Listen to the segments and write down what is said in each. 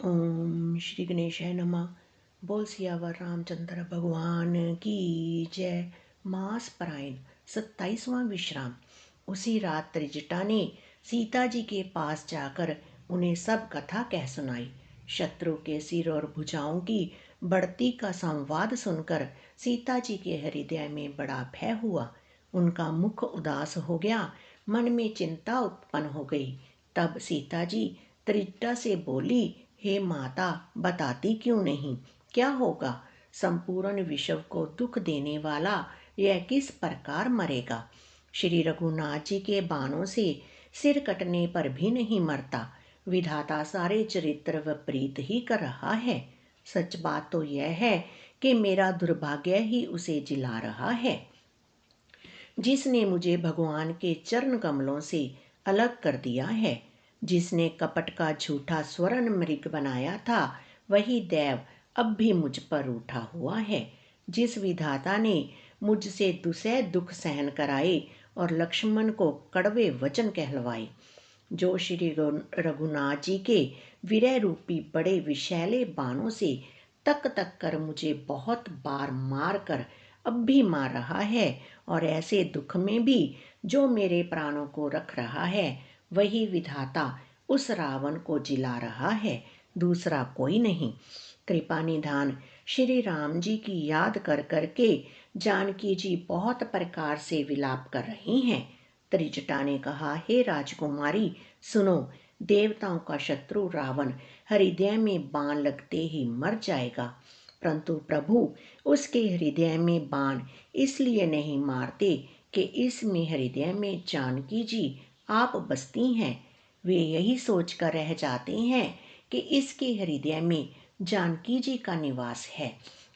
ओम श्री गणेशाय नमः। बोल सियावर रामचंद्र भगवान की जय। मास परायण 27वां विश्राम। उसी रात त्रिजटा ने सीता जी के पास जाकर उन्हें सब कथा कह सुनाई। शत्रु के सिर और भुजाओं की बढ़ती का संवाद सुनकर सीता जी के हृदय में बड़ा भय हुआ। उनका मुख उदास हो गया, मन में चिंता उत्पन्न हो गई। तब सीता जी त्रिजटा से बोली, हे माता, बताती क्यों नहीं, क्या होगा? संपूर्ण विश्व को दुख देने वाला यह किस प्रकार मरेगा? श्री रघुनाथ जी के बाणों से सिर कटने पर भी नहीं मरता। विधाता सारे चरित्र विपरीत ही कर रहा है। सच बात तो यह है कि मेरा दुर्भाग्य ही उसे जिला रहा है, जिसने मुझे भगवान के चरण कमलों से अलग कर दिया है। जिसने कपट का झूठा स्वर्ण मृग बनाया था, वही देव अब भी मुझ पर उठा हुआ है। जिस विधाता ने मुझसे दुसह दुख सहन कराए और लक्ष्मण को कड़वे वचन कहलवाए, जो श्री रघुनाथ जी के विरह रूपी बड़े विषैले बाणों से तक तक कर मुझे बहुत बार मार कर अब भी मार रहा है, और ऐसे दुख में भी जो मेरे प्राणों को रख रहा है, वही विधाता उस रावण को जिला रहा है, दूसरा कोई नहीं। कृपा निधान श्री राम जी की याद कर करके जानकी जी बहुत प्रकार से विलाप कर रही हैं। त्रिजटा ने कहा, हे राजकुमारी सुनो, देवताओं का शत्रु रावण हृदय में बाण लगते ही मर जाएगा, परंतु प्रभु उसके हृदय में बाण इसलिए नहीं मारते कि इसमें हृदय में जानकी जी आप बसती हैं। वे यही सोचकर रह जाते हैं कि इसके हृदय में जानकी जी का निवास है।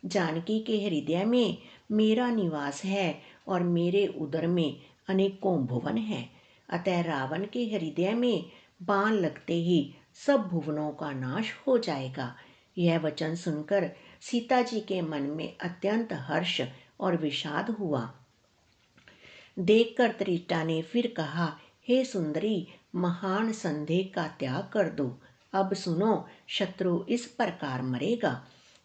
जानकी के हृदय में मेरा निवास है और मेरे उदर में अनेकों भुवन हैं। अतः रावण के हृदय में बाण लगते ही सब भुवनों का नाश हो जाएगा। यह वचन सुनकर सीता जी के मन में अत्यंत हर्ष और विषाद हुआ। देखकर त्रिजटा ने फिर कहा, हे सुंदरी, महान संदेह का त्याग कर दो। अब सुनो, शत्रु इस प्रकार मरेगा।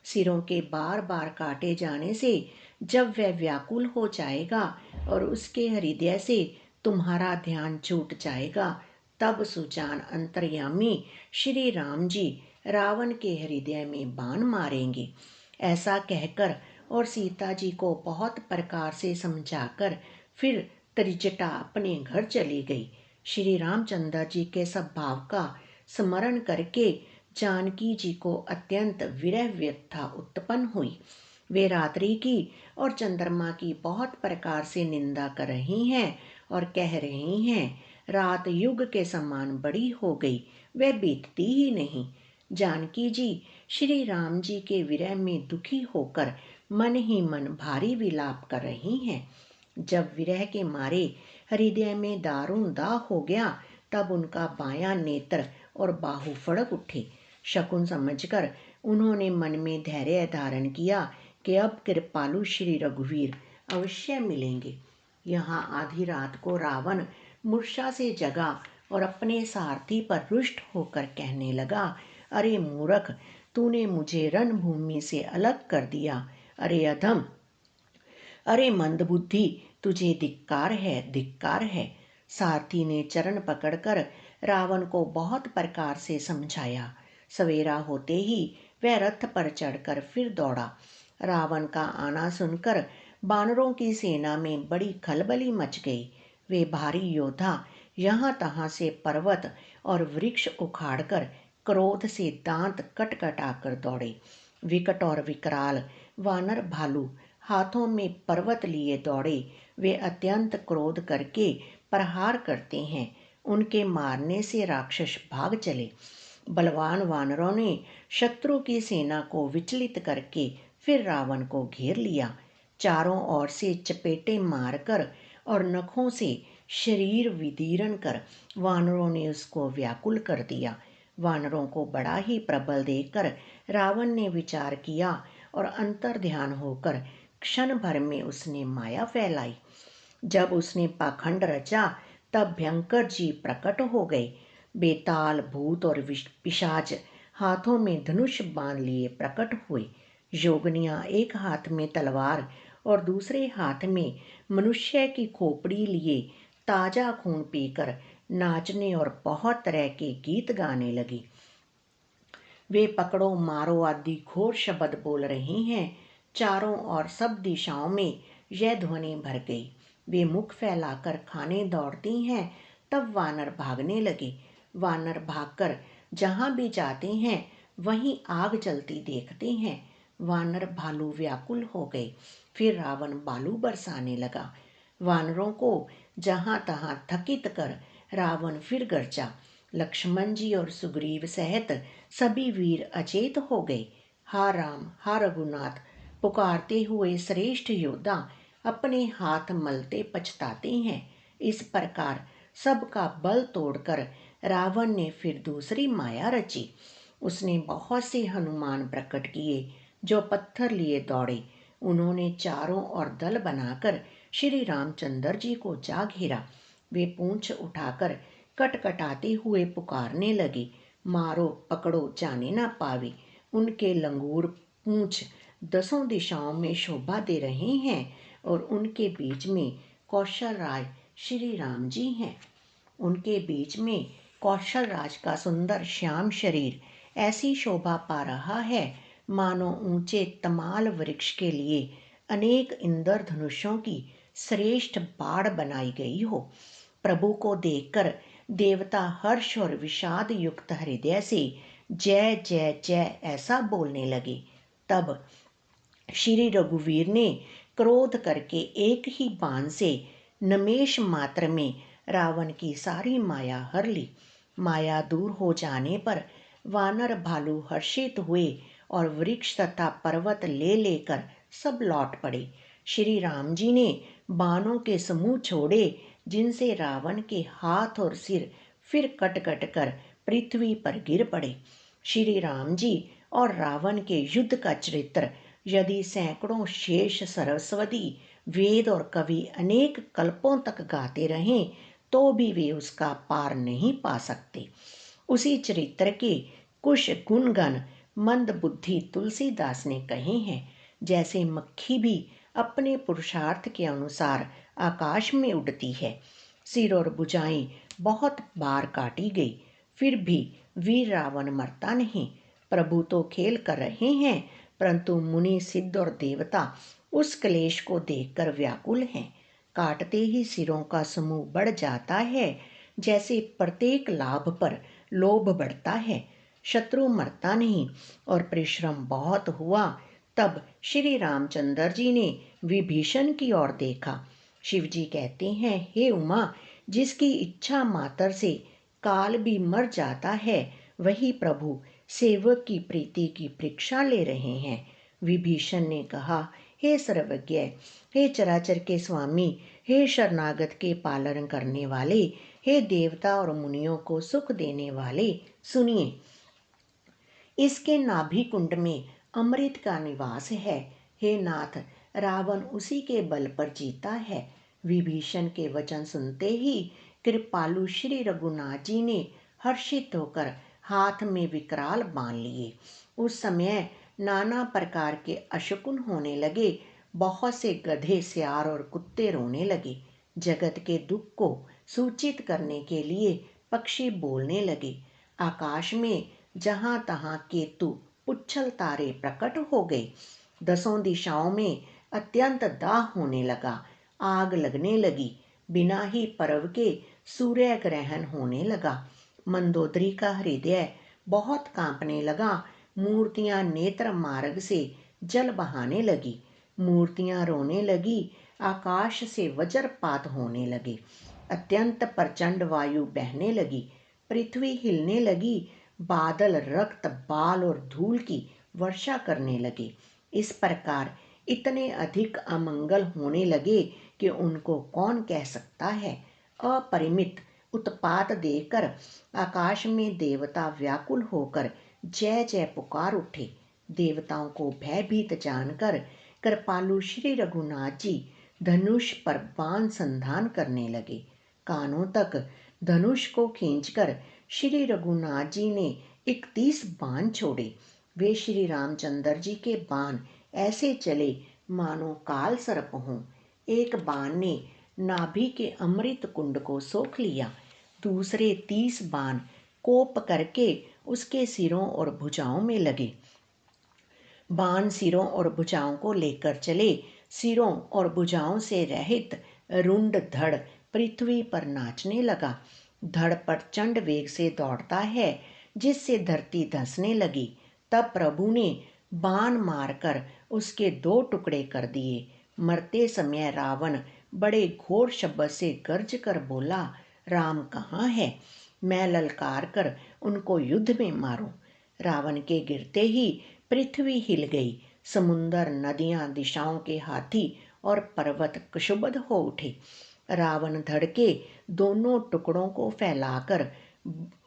सिरों के बार बार काटे जाने से जब वह व्याकुल हो जाएगा और उसके हृदय से तुम्हारा ध्यान छूट जाएगा, तब सुजान अंतर्यामी श्री राम जी रावण के हृदय में बाण मारेंगे। ऐसा कहकर और सीता जी को बहुत प्रकार से समझाकर फिर त्रिजटा अपने घर चली गई। श्री रामचंद्र जी के स्वभाव का स्मरण करके जानकी जी को अत्यंत विरह व्यथा उत्पन्न हुई। वे रात्रि की और चंद्रमा की बहुत प्रकार से निंदा कर रही हैं और कह रही हैं, रात युग के समान बड़ी हो गई, वह बीतती ही नहीं। जानकी जी श्री राम जी के विरह में दुखी होकर मन ही मन भारी विलाप कर रही हैं। जब विरह के मारे हृदय में दारुण दाह हो गया, तब उनका बायां नेत्र और बाहु फड़क उठे। शकुन समझकर उन्होंने मन में धैर्य धारण किया कि अब कृपालु श्री रघुवीर अवश्य मिलेंगे। यहाँ आधी रात को रावण मूर्छा से जगा और अपने सारथी पर रुष्ट होकर कहने लगा, अरे मूर्ख, तूने मुझे रणभूमि से अलग कर दिया। अरे अधम, अरे मंदबुद्धि, तुझे धिक्कार है, धिक्कार है। सारथी ने चरण पकड़कर रावण को बहुत प्रकार से समझाया। सवेरा होते ही वह रथ पर चढ़कर फिर दौड़ा। रावण का आना सुनकर बानरों की सेना में बड़ी खलबली मच गई। वे भारी योद्धा यहाँ तहाँ से पर्वत और वृक्ष उखाड़कर क्रोध से दांत कटकटाकर दौड़े। विकट और विकराल वानर भालू हाथों में पर्वत लिए दौड़े। वे अत्यंत क्रोध करके प्रहार करते हैं। उनके मारने से राक्षस भाग चले। बलवान वानरों ने शत्रु की सेना को विचलित करके फिर रावण को घेर लिया। चारों ओर से चपेटे मारकर और नखों से शरीर विदीर्ण कर वानरों ने उसको व्याकुल कर दिया। वानरों को बड़ा ही प्रबल देखकर रावण ने विचार किया और अंतर ध्यान होकर क्षण भर में उसने माया फैलाई। जब उसने पाखंड रचा, तब भयंकर जीव प्रकट हो गए। बेताल, भूत और पिशाच हाथों में धनुष बांध लिए प्रकट हुए। योगिनियाँ एक हाथ में तलवार और दूसरे हाथ में मनुष्य की खोपड़ी लिए ताजा खून पीकर नाचने और बहुत तरह के गीत गाने लगी। वे पकड़ो मारो आदि घोर शब्द बोल रही हैं। चारों ओर सब दिशाओं में यह ध्वनि भर गई। वे मुख फैलाकर खाने दौड़ती हैं। तब वानर भागने लगे। वानर भागकर जहाँ भी जाते हैं वहीं आग जलती देखते हैं। वानर भालू व्याकुल हो गए। फिर रावण बालू बरसाने लगा। वानरों को जहाँ तहाँ थकित कर रावण फिर गरजा। लक्ष्मण जी और सुग्रीव सहित सभी वीर अचेत हो गए। हा राम हा रघुनाथ पुकारते हुए श्रेष्ठ योद्धा अपने हाथ मलते पछताते हैं। इस प्रकार सबका बल तोड़कर रावण ने फिर दूसरी माया रची। उसने बहुत से हनुमान प्रकट किए जो पत्थर लिए दौड़े। उन्होंने चारों ओर दल बनाकर श्री रामचंद्र जी को जा घेरा। वे पूंछ उठाकर कटकटाते हुए पुकारने लगे, मारो पकड़ो जाने ना पावे। उनके लंगूर पूंछ दसों दिशाओं में शोभा दे रहे हैं और उनके बीच में कौशल राज श्री राम जी हैं। उनके बीच में कौशल राज का सुंदर श्याम शरीर ऐसी शोभा पा रहा है मानो ऊंचे तमाल वृक्ष के लिए अनेक इंद्रधनुषों की श्रेष्ठ बाड़ बनाई गई हो। प्रभु को देखकर देवता हर्ष और विषाद युक्त हृदय से जय जय जय ऐसा बोलने लगे। तब श्री रघुवीर ने क्रोध करके एक ही बाण से नमेश मात्र में रावण की सारी माया हर ली। माया दूर हो जाने पर वानर भालू हर्षित हुए और वृक्ष तथा पर्वत ले लेकर सब लौट पड़े। श्री राम जी ने बाणों के समूह छोड़े जिनसे रावण के हाथ और सिर फिर कट कट कर पृथ्वी पर गिर पड़े। श्री राम जी और रावण के युद्ध का चरित्र यदि सैकड़ों शेष सरस्वती वेद और कवि अनेक कल्पों तक गाते रहें तो भी वे उसका पार नहीं पा सकते। उसी चरित्र के कुछ गुणगण मंद बुद्धि तुलसीदास ने कहे हैं। जैसे मक्खी भी अपने पुरुषार्थ के अनुसार आकाश में उड़ती है। सिर और भुजाएं बहुत बार काटी गई फिर भी वीर रावण मरता नहीं। प्रभु तो खेल कर रहे हैं परंतु मुनि सिद्ध और देवता उस क्लेश को देखकर व्याकुल हैं। काटते ही सिरों का समूह बढ़ जाता है। जैसे प्रत्येक लाभ पर लोभ बढ़ता है। शत्रु मरता नहीं और परिश्रम बहुत हुआ। तब श्री रामचंद्र जी ने विभीषण की ओर देखा। शिव जी कहते हैं, हे उमा, जिसकी इच्छा मात्र से काल भी मर जाता है वही प्रभु सेवक की प्रीति की परीक्षा ले रहे हैं। विभीषण ने कहा, हे सर्वज्ञ, हे चराचर के स्वामी, हे शरणागत के पालन करने वाले, हे देवता और मुनियों को सुख देने वाले, सुनिए। इसके नाभि कुंड में अमृत का निवास है। हे नाथ, रावण उसी के बल पर जीता है। विभीषण के वचन सुनते ही कृपालु श्री रघुनाथ जी ने हर्षित होकर हाथ में विकराल बांध लिए। उस समय नाना प्रकार के अशकुन होने लगे। बहुत से गधे, सियार और कुत्ते रोने लगे। जगत के दुख को सूचित करने के लिए पक्षी बोलने लगे। आकाश में जहाँ तहाँ केतु, पुच्छल तारे प्रकट हो गए। दसों दिशाओं में अत्यंत दाह होने लगा। आग लगने लगी। बिना ही पर्व के सूर्य ग्रहण होने लगा। मंदोदरी का हृदय बहुत कांपने लगा। मूर्तियां नेत्र मार्ग से जल बहाने लगी। मूर्तियां रोने लगी। आकाश से वज्रपात होने लगे। अत्यंत प्रचंड वायु बहने लगी। पृथ्वी हिलने लगी। बादल रक्त, बाल और धूल की वर्षा करने लगे। इस प्रकार इतने अधिक अमंगल होने लगे कि उनको कौन कह सकता है। अपरिमित उत्पात देखकर आकाश में देवता व्याकुल होकर जय जय पुकार उठे। देवताओं को भयभीत जानकर कृपालु श्री रघुनाथ जी धनुष पर बाण संधान करने लगे। कानों तक धनुष को खींचकर श्री रघुनाथ जी ने 31 बाण छोड़े। वे श्री रामचंद्र जी के बाण ऐसे चले मानो काल सर्प हों। एक बाण ने नाभि के अमृत कुंड को सोख लिया। दूसरे 30 बाण कोप करके उसके सिरों और भुजाओं में लगे। बाण सिरों और भुजाओं को लेकर चले। सिरों और भुजाओं से रहित रुंड धड़ पृथ्वी पर नाचने लगा। धड़ प्रचंड वेग से दौड़ता है, जिससे धरती धंसने लगी। तब प्रभु ने बाण मारकर उसके 2 टुकड़े कर दिए। मरते समय रावण बड़े घोर शब्द से गर्ज कर बोला, राम कहाँ है? मैं ललकार कर उनको युद्ध में मारूं। रावण के गिरते ही पृथ्वी हिल गई। समुंदर, नदियां, दिशाओं के हाथी और पर्वत क्षुब्ध हो उठे। रावण धड़ के दोनों टुकड़ों को फैलाकर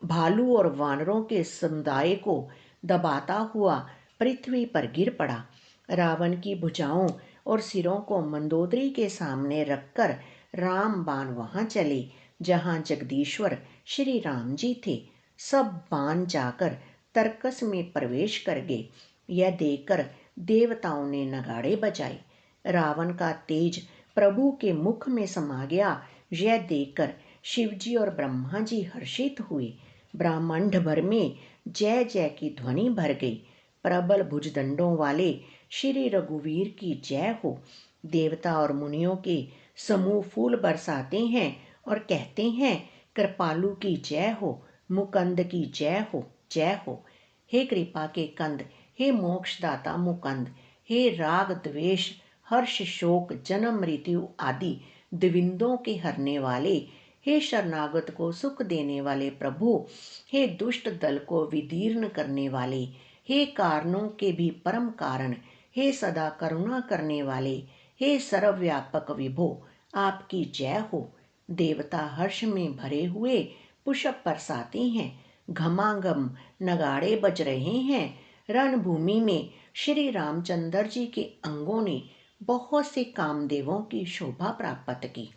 भालू और वानरों के समुदाय को दबाता हुआ पृथ्वी पर गिर पड़ा। रावण की भुजाओं और सिरों को मंदोदरी के सामने रखकर राम बाण वहां चले जहां जगदीश्वर श्री राम जी थे। सब बाण जाकर तर्कस में प्रवेश कर गए। यह देखकर देवताओं ने नगाड़े बजाए। रावण का तेज प्रभु के मुख में समा गया। यह देखकर शिवजी और ब्रह्मा जी हर्षित हुए। ब्रह्मांड भर में जय जय की ध्वनि भर गई। प्रबल भुजदंडों वाले श्री रघुवीर की जय हो। देवता और मुनियों के समूह फूल बरसाते हैं और कहते हैं, कृपालु की जय हो, मुकंद की जय हो, जय हो। हे कृपा के कंद, हे मोक्षदाता मुकंद, हे राग द्वेष हर्ष शोक जन्म मृत्यु आदि द्विंदों के हरने वाले, हे शरणागत को सुख देने वाले प्रभु, हे दुष्ट दल को विदीर्ण करने वाले, हे कारणों के भी परम कारण, हे सदा करुणा करने वाले, हे सर्वव्यापक विभो, आपकी जय हो। देवता हर्ष में भरे हुए पुष्प बरसाते हैं। घमाघम नगाड़े बज रहे हैं। रणभूमि में श्री रामचंद्र जी के अंगों ने बहुत से कामदेवों की शोभा प्राप्त की।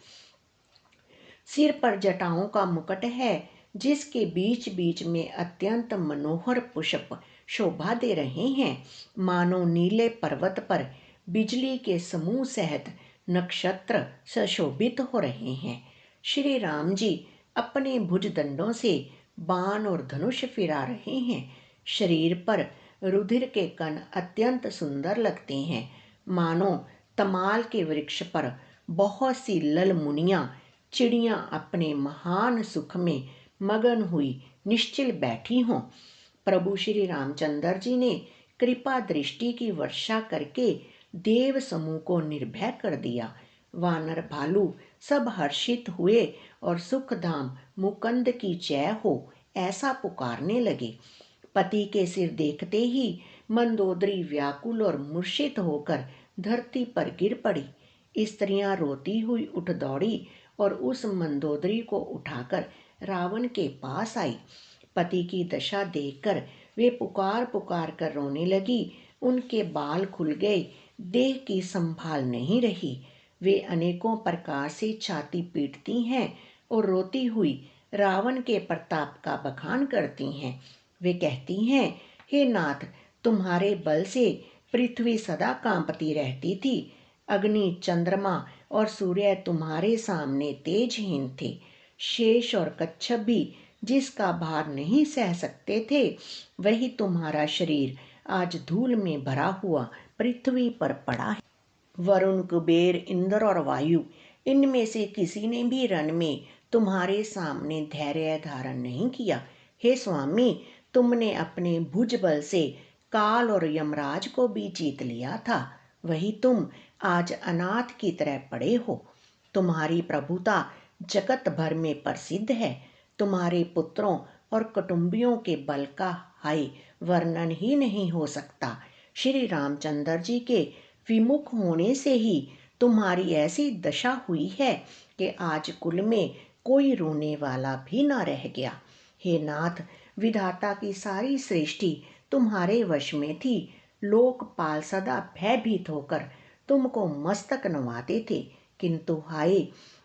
सिर पर जटाओं का मुकुट है, जिसके बीच बीच में अत्यंत मनोहर पुष्प शोभा दे रहे हैं। मानो नीले पर्वत पर बिजली के समूह सहित नक्षत्र सुशोभित हो रहे हैं। श्री राम जी अपने भुजदंडों से बाण और धनुष फिरा रहे हैं। शरीर पर रुधिर के कण अत्यंत सुंदर लगते हैं। मानो तमाल के वृक्ष पर बहुत सी लल मुनियां चिड़ियां अपने महान सुख में मगन हुई निश्चिल बैठी हों। प्रभु श्री रामचंद्र जी ने कृपा दृष्टि की वर्षा करके देव समूह को निर्भय कर दिया। वानर भालू सब हर्षित हुए और सुखधाम मुकंद की जय हो ऐसा पुकारने लगे। पति के सिर देखते ही मंदोदरी व्याकुल और मूर्छित होकर धरती पर गिर पड़ी। स्त्रियां रोती हुई उठ दौड़ी और उस मंदोदरी को उठाकर रावण के पास आई। पति की दशा देखकर वे पुकार पुकार कर रोने लगी। उनके बाल खुल गए, देह की संभाल नहीं रही। वे अनेकों प्रकार से छाती पीटती हैं और रोती हुई रावण के प्रताप का बखान करती हैं। वे कहती हैं, हे नाथ, तुम्हारे बल से पृथ्वी सदा कांपती रहती थी। अग्नि, चंद्रमा और सूर्य तुम्हारे सामने तेजहीन थे। शेष और कच्छप भी जिसका भार नहीं सह सकते थे, वही तुम्हारा शरीर आज धूल में भरा हुआ पृथ्वी पर पड़ा है। वरुण, कुबेर, इंद्र और वायु, इनमें से किसी ने भी रण में तुम्हारे सामने धैर्य धारण नहीं किया। हे स्वामी, तुमने अपने भुज बल से काल और यमराज को भी जीत लिया था। वही तुम आज अनाथ की तरह पड़े हो। तुम्हारी प्रभुता जगत भर में प्रसिद्ध है। तुम्हारे पुत्रों और कुटुंबियों के बल का हाय वर्णन ही नहीं हो सकता। श्री रामचंद्र जी के विमुख होने से ही तुम्हारी ऐसी दशा हुई है कि आज कुल में कोई रोने वाला भी ना रह गया। हे नाथ, विधाता की सारी सृष्टि तुम्हारे वश में थी। लोकपाल सदा भयभीत होकर तुमको मस्तक नवाते थे, किंतु हाय,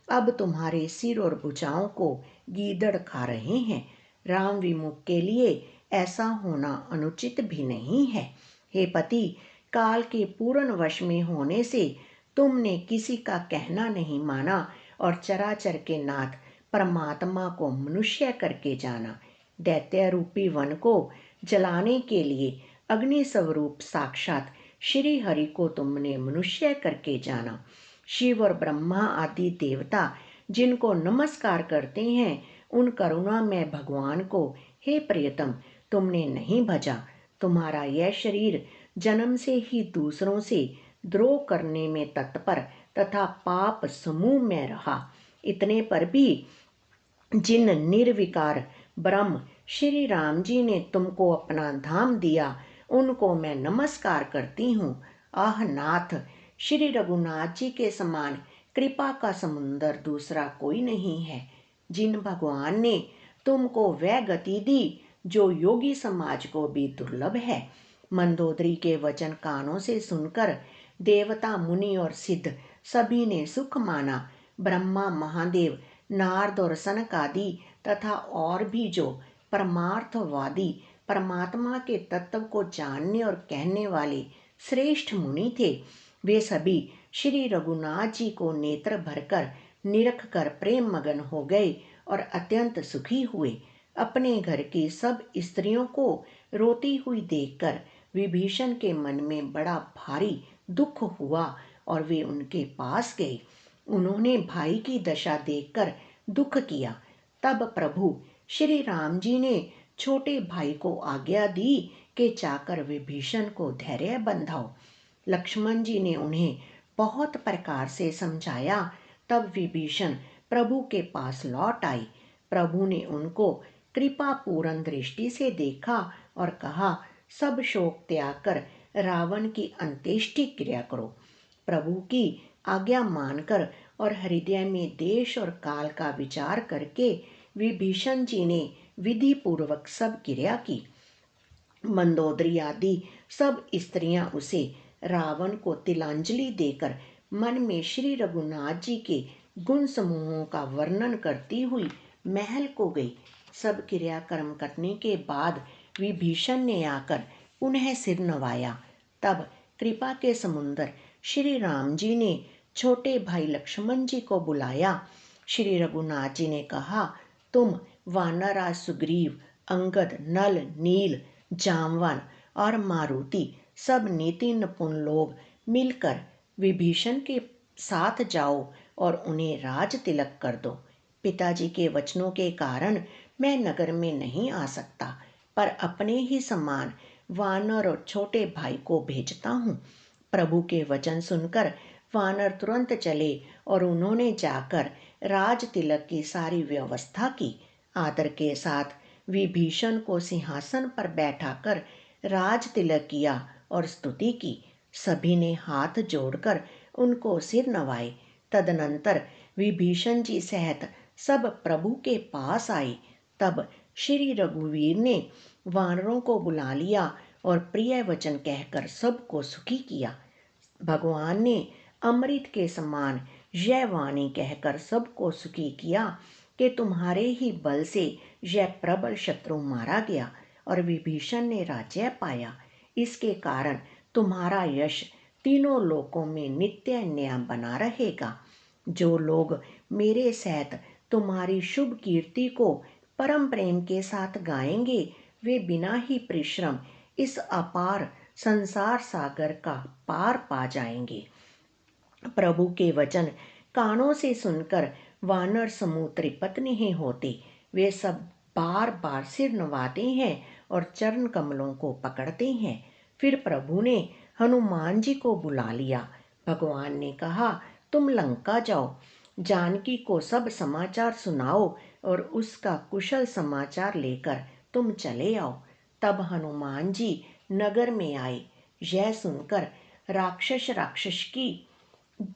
अब तुम्हारे सिर और भुजाओं को गीदड़ खा रहे हैं। राम विमुख के लिए ऐसा होना अनुचित भी नहीं है। हे पति, काल के पूर्ण वश में होने से तुमने किसी का कहना नहीं माना और चराचर के नाथ परमात्मा को मनुष्य करके जाना। दैत्य रूपी वन को जलाने के लिए अग्नि स्वरूप साक्षात श्री हरि को तुमने मनुष्य करके जाना। शिव और ब्रह्मा आदि देवता जिनको नमस्कार करते हैं, उन करुणा में भगवान को हे प्रियतम तुमने नहीं भजा। तुम्हारा यह शरीर जन्म से ही दूसरों से द्रोह करने में तत्पर तथा पाप समूह में रहा। इतने पर भी जिन निर्विकार ब्रह्म श्री राम जी ने तुमको अपना धाम दिया, उनको मैं नमस्कार करती हूँ। आह नाथ, श्री रघुनाथ जी के समान कृपा का समुंदर दूसरा कोई नहीं है। जिन भगवान ने तुमको वह गति दी जो योगी समाज को भी दुर्लभ है। मंदोदरी के वचन कानों से सुनकर देवता, मुनि और सिद्ध सभी ने सुख माना। ब्रह्मा, महादेव, नारद और सनक आदि तथा और भी जो परमार्थवादी परमात्मा के तत्व को जानने और कहने वाले श्रेष्ठ मुनि थे, वे सभी श्री रघुनाथ जी को नेत्र भरकर निरख कर प्रेम मगन हो गए और अत्यंत सुखी हुए। अपने घर की सब स्त्रियों को रोती हुई देखकर विभीषण के मन में बड़ा भारी दुख हुआ और वे उनके पास गए। उन्होंने भाई की दशा देखकर दुख किया। तब प्रभु श्री राम जी ने छोटे भाई को आज्ञा दी कि जाकर विभीषण को धैर्य बंधाओ। लक्ष्मण जी ने उन्हें बहुत प्रकार से समझाया। तब विभीषण प्रभु के पास लौट आए। प्रभु ने उनको कृपा पूर्ण दृष्टि से देखा और कहा, सब शोक त्याग कर रावण की अंत्येष्टि क्रिया करो। प्रभु की आज्ञा मानकर और हृदय में देश और काल का विचार करके विभीषण जी ने विधि पूर्वक सब क्रिया की। मंदोदरी आदि सब स्त्रियां उसे रावण को तिलांजलि देकर मन में श्री रघुनाथ जी के गुण समूहों का वर्णन करती हुई महल को गई। सब क्रियाकर्म करने के बाद विभीषण ने आकर पुनः सिर नवाया। तब कृपा के समुंदर श्री राम जी ने छोटे भाई लक्ष्मण जी को बुलाया। श्री रघुनाथ जी ने कहा, तुम वानराज सुग्रीव, अंगद, नल, नील, जामवन और मारुति सब नीति निपुण लोग मिलकर विभीषण के साथ जाओ और उन्हें राज तिलक कर दो। पिताजी के वचनों के कारण मैं नगर में नहीं आ सकता, पर अपने ही समान वानर और छोटे भाई को भेजता हूँ। प्रभु के वचन सुनकर वानर तुरंत चले और उन्होंने जाकर राज तिलक की सारी व्यवस्था की। आदर के साथ विभीषण को सिंहासन पर बैठाकर राज तिलक किया और स्तुति की। सभी ने हाथ जोड़कर उनको सिर नवाए। तदनंतर विभीषण जी सहित सब प्रभु के पास आए। तब श्री रघुवीर ने वानरों को बुला लिया और प्रिय वचन कहकर सबको सुखी किया। भगवान ने अमृत के समान यह वाणी कहकर सबको सुखी किया कि तुम्हारे ही बल से यह प्रबल शत्रु मारा गया और विभीषण ने राज्य पाया। इसके कारण तुम्हारा यश तीनों लोकों में नित्य न्याय बना रहेगा। जो लोग मेरे सहित तुम्हारी शुभ कीर्ति को परम प्रेम के साथ गाएंगे, वे बिना ही परिश्रम इस अपार संसार सागर का पार पा जाएंगे। प्रभु के वचन कानों से सुनकर वानर समूह त्रिपत नहीं होते। वे सब बार बार सिर नवाते हैं और चरण कमलों को पकड़ते हैं। फिर प्रभु ने हनुमान जी को बुला लिया। भगवान ने कहा, तुम लंका जाओ, जानकी को सब समाचार सुनाओ और उसका कुशल समाचार लेकर तुम चले आओ। तब हनुमान जी नगर में आए। यह सुनकर राक्षस की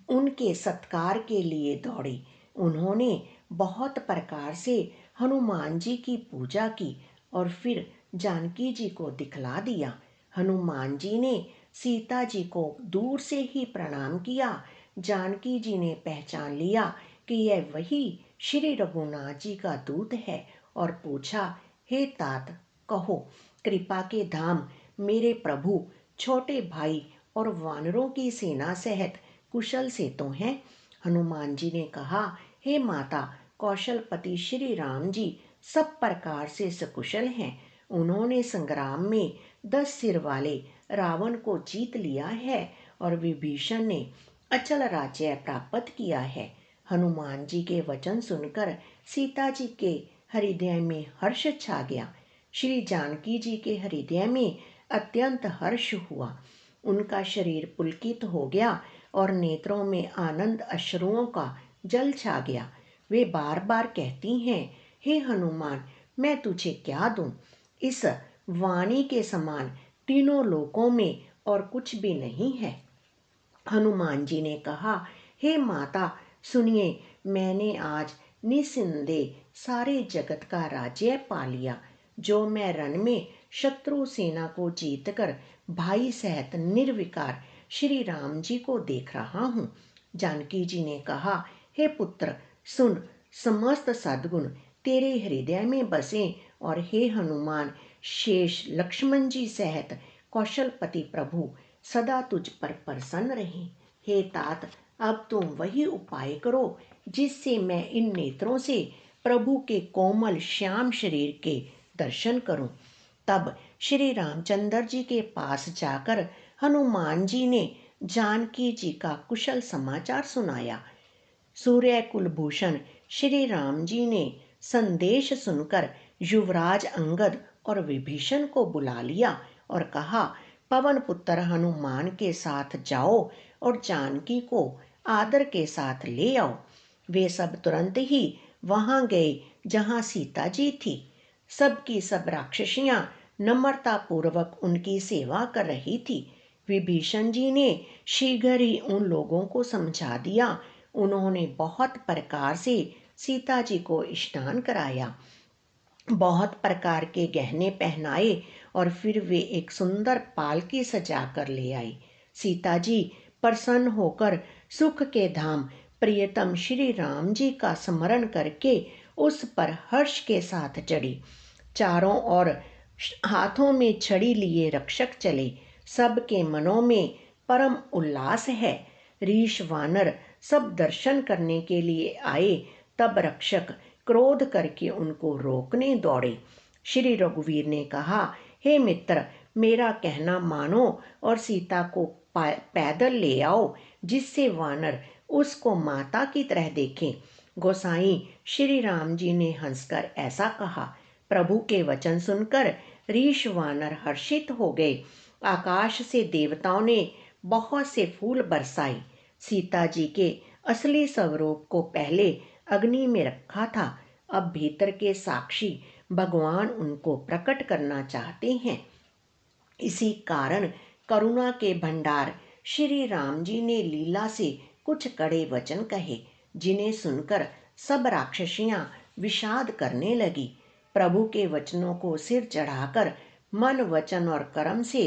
उनके सत्कार के लिए दौड़े। उन्होंने बहुत प्रकार से हनुमान जी की पूजा की और फिर जानकी जी को दिखला दिया। हनुमान जी ने सीता जी को दूर से ही प्रणाम किया। जानकी जी ने पहचान लिया कि यह वही श्री रघुनाथ जी का दूत है और पूछा, हे तात, कहो कृपा के धाम मेरे प्रभु छोटे भाई और वानरों की सेना सहित कुशल से तो हैं। हनुमान जी ने कहा, हे माता, कौशलपति श्री राम जी सब प्रकार से सकुशल हैं। उन्होंने संग्राम में 10 सिर वाले रावण को जीत लिया है और विभीषण ने अचल राज्य प्राप्त किया है। हनुमान जी के वचन सुनकर सीता जी के हृदय में हर्ष छा गया। श्री जानकी जी के हृदय में अत्यंत हर्ष हुआ। उनका शरीर पुलकित हो गया और नेत्रों में आनंद अश्रुओं का जल छा गया। वे बार बार कहती हैं, हे हनुमान, मैं तुझे क्या दूं? इस वाणी के समान तीनों लोकों में और कुछ भी नहीं है। हनुमान जी ने कहा, हे माता सुनिए, मैंने आज निस्संदेह सारे जगत का राज्य पा लिया। जो मैं रण में शत्रु सेना को जीतकर भाई सहित निर्विकार श्री राम जी को देख रहा हूँ। जानकी जी ने कहा, हे पुत्र सुन, समस्त सद्गुण तेरे हृदय में बसे और हे हनुमान, शेष लक्ष्मण जी सहित कौशलपति प्रभु सदा तुझ पर प्रसन्न रहे। हे तात, अब तुम वही उपाय करो जिससे मैं इन नेत्रों से प्रभु के कोमल श्याम शरीर के दर्शन करूं। तब श्री रामचंद्र जी के पास जाकर हनुमान जी ने जानकी जी का कुशल समाचार सुनाया। सूर्य कुलभूषण श्री राम जी ने संदेश सुनकर युवराज अंगद और विभीषण को बुला लिया और कहा, पवन पुत्र हनुमान के साथ जाओ और जानकी को आदर के साथ ले आओ। वे सब तुरंत ही वहां गए जहां सीता जी थी। सब की सब राक्षसियां नम्रता पूर्वक उनकी सेवा कर रही थी। विभीषण जी ने शीघ्र ही उन लोगों को समझा दिया। उन्होंने बहुत प्रकार से सीता जी को स्नान कराया, बहुत प्रकार के गहने पहनाए और फिर वे एक सुंदर पालकी सजा कर ले आई। सीता जी प्रसन्न होकर सुख के धाम प्रियतम श्री राम जी का स्मरण करके उस पर हर्ष के साथ चढ़ी। चारों ओर हाथों में छड़ी लिए रक्षक चले। सबके मनों में परम उल्लास है। ऋष वानर सब दर्शन करने के लिए आए। तब रक्षक क्रोध करके उनको रोकने दौड़े। श्री रघुवीर ने कहा, हे मित्र, मेरा कहना मानो और सीता को पैदल ले आओ, जिससे वानर उसको माता की तरह देखें। गोसाई श्री राम जी ने हंसकर ऐसा कहा। प्रभु के वचन सुनकर ऋष वानर हर्षित हो गए। आकाश से देवताओं ने बहुत से फूल बरसाए। सीता जी के असली स्वरूप को पहले अग्नि में रखा था, अब भीतर के साक्षी भगवान उनको प्रकट करना चाहते हैं। इसी कारण करुणा के भंडार श्री राम जी ने लीला से कुछ कड़े वचन कहे, जिन्हें सुनकर सब राक्षसियां विषाद करने लगी। प्रभु के वचनों को सिर चढ़ाकर मन वचन और कर्म से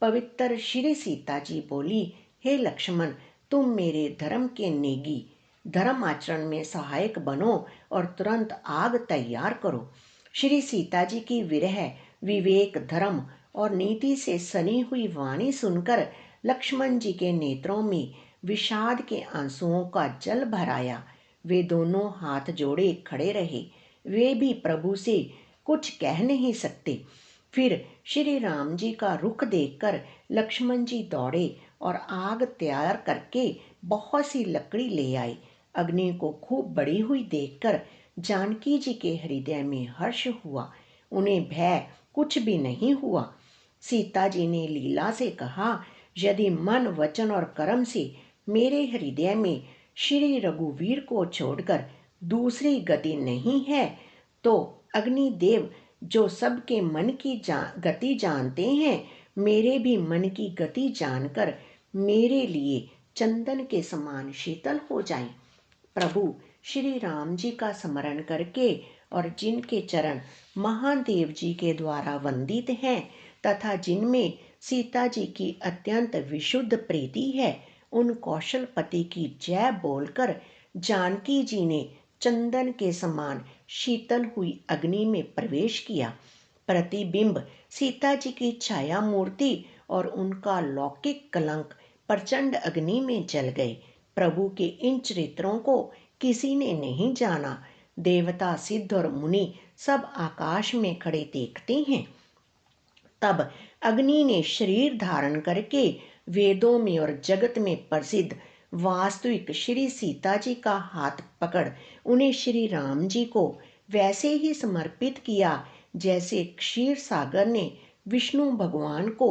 पवित्र श्री सीता जी बोली, हे लक्ष्मण, तुम मेरे धर्म के नेगी, धर्म आचरण में सहायक बनो और तुरंत आग तैयार करो। श्री सीता जी की विरह, विवेक, धर्म और नीति से सनी हुई वाणी सुनकर लक्ष्मण जी के नेत्रों में विषाद के आंसुओं का जल भर आया। वे दोनों हाथ जोड़े खड़े रहे। वे भी प्रभु से कुछ कह नहीं सकते। फिर श्री राम जी का रुख देखकर लक्ष्मण जी दौड़े और आग तैयार करके बहुत सी लकड़ी ले आए। अग्नि को खूब बढ़ी हुई देखकर जानकी जी के हृदय में हर्ष हुआ। उन्हें भय कुछ भी नहीं हुआ। सीता जी ने लीला से कहा, यदि मन वचन और कर्म से मेरे हृदय में श्री रघुवीर को छोड़कर दूसरी गति नहीं है, तो अग्निदेव जो सबके मन की गति जानते हैं, मेरे भी मन की गति जानकर मेरे लिए चंदन के समान शीतल हो जाएं। प्रभु श्री राम जी का स्मरण करके और जिनके चरण महादेव जी के द्वारा वंदित हैं तथा जिनमें सीता जी की अत्यंत विशुद्ध प्रीति है, उन कौशलपति की जय बोलकर जानकी जी ने चंदन के समान शीतल हुई अग्नि में प्रवेश किया। प्रतिबिंब सीता जी की छाया मूर्ति और उनका लौकिक कलंक प्रचंड अग्नि में जल गए। प्रभु के इन चरित्रों को किसी ने नहीं जाना। देवता, सिद्ध और मुनि सब आकाश में खड़े देखते हैं। तब अग्नि ने शरीर धारण करके वेदों में और जगत में प्रसिद्ध वास्तविक श्री सीता जी का हाथ पकड़ उन्हें श्री राम जी को वैसे ही समर्पित किया जैसे क्षीर सागर ने विष्णु भगवान को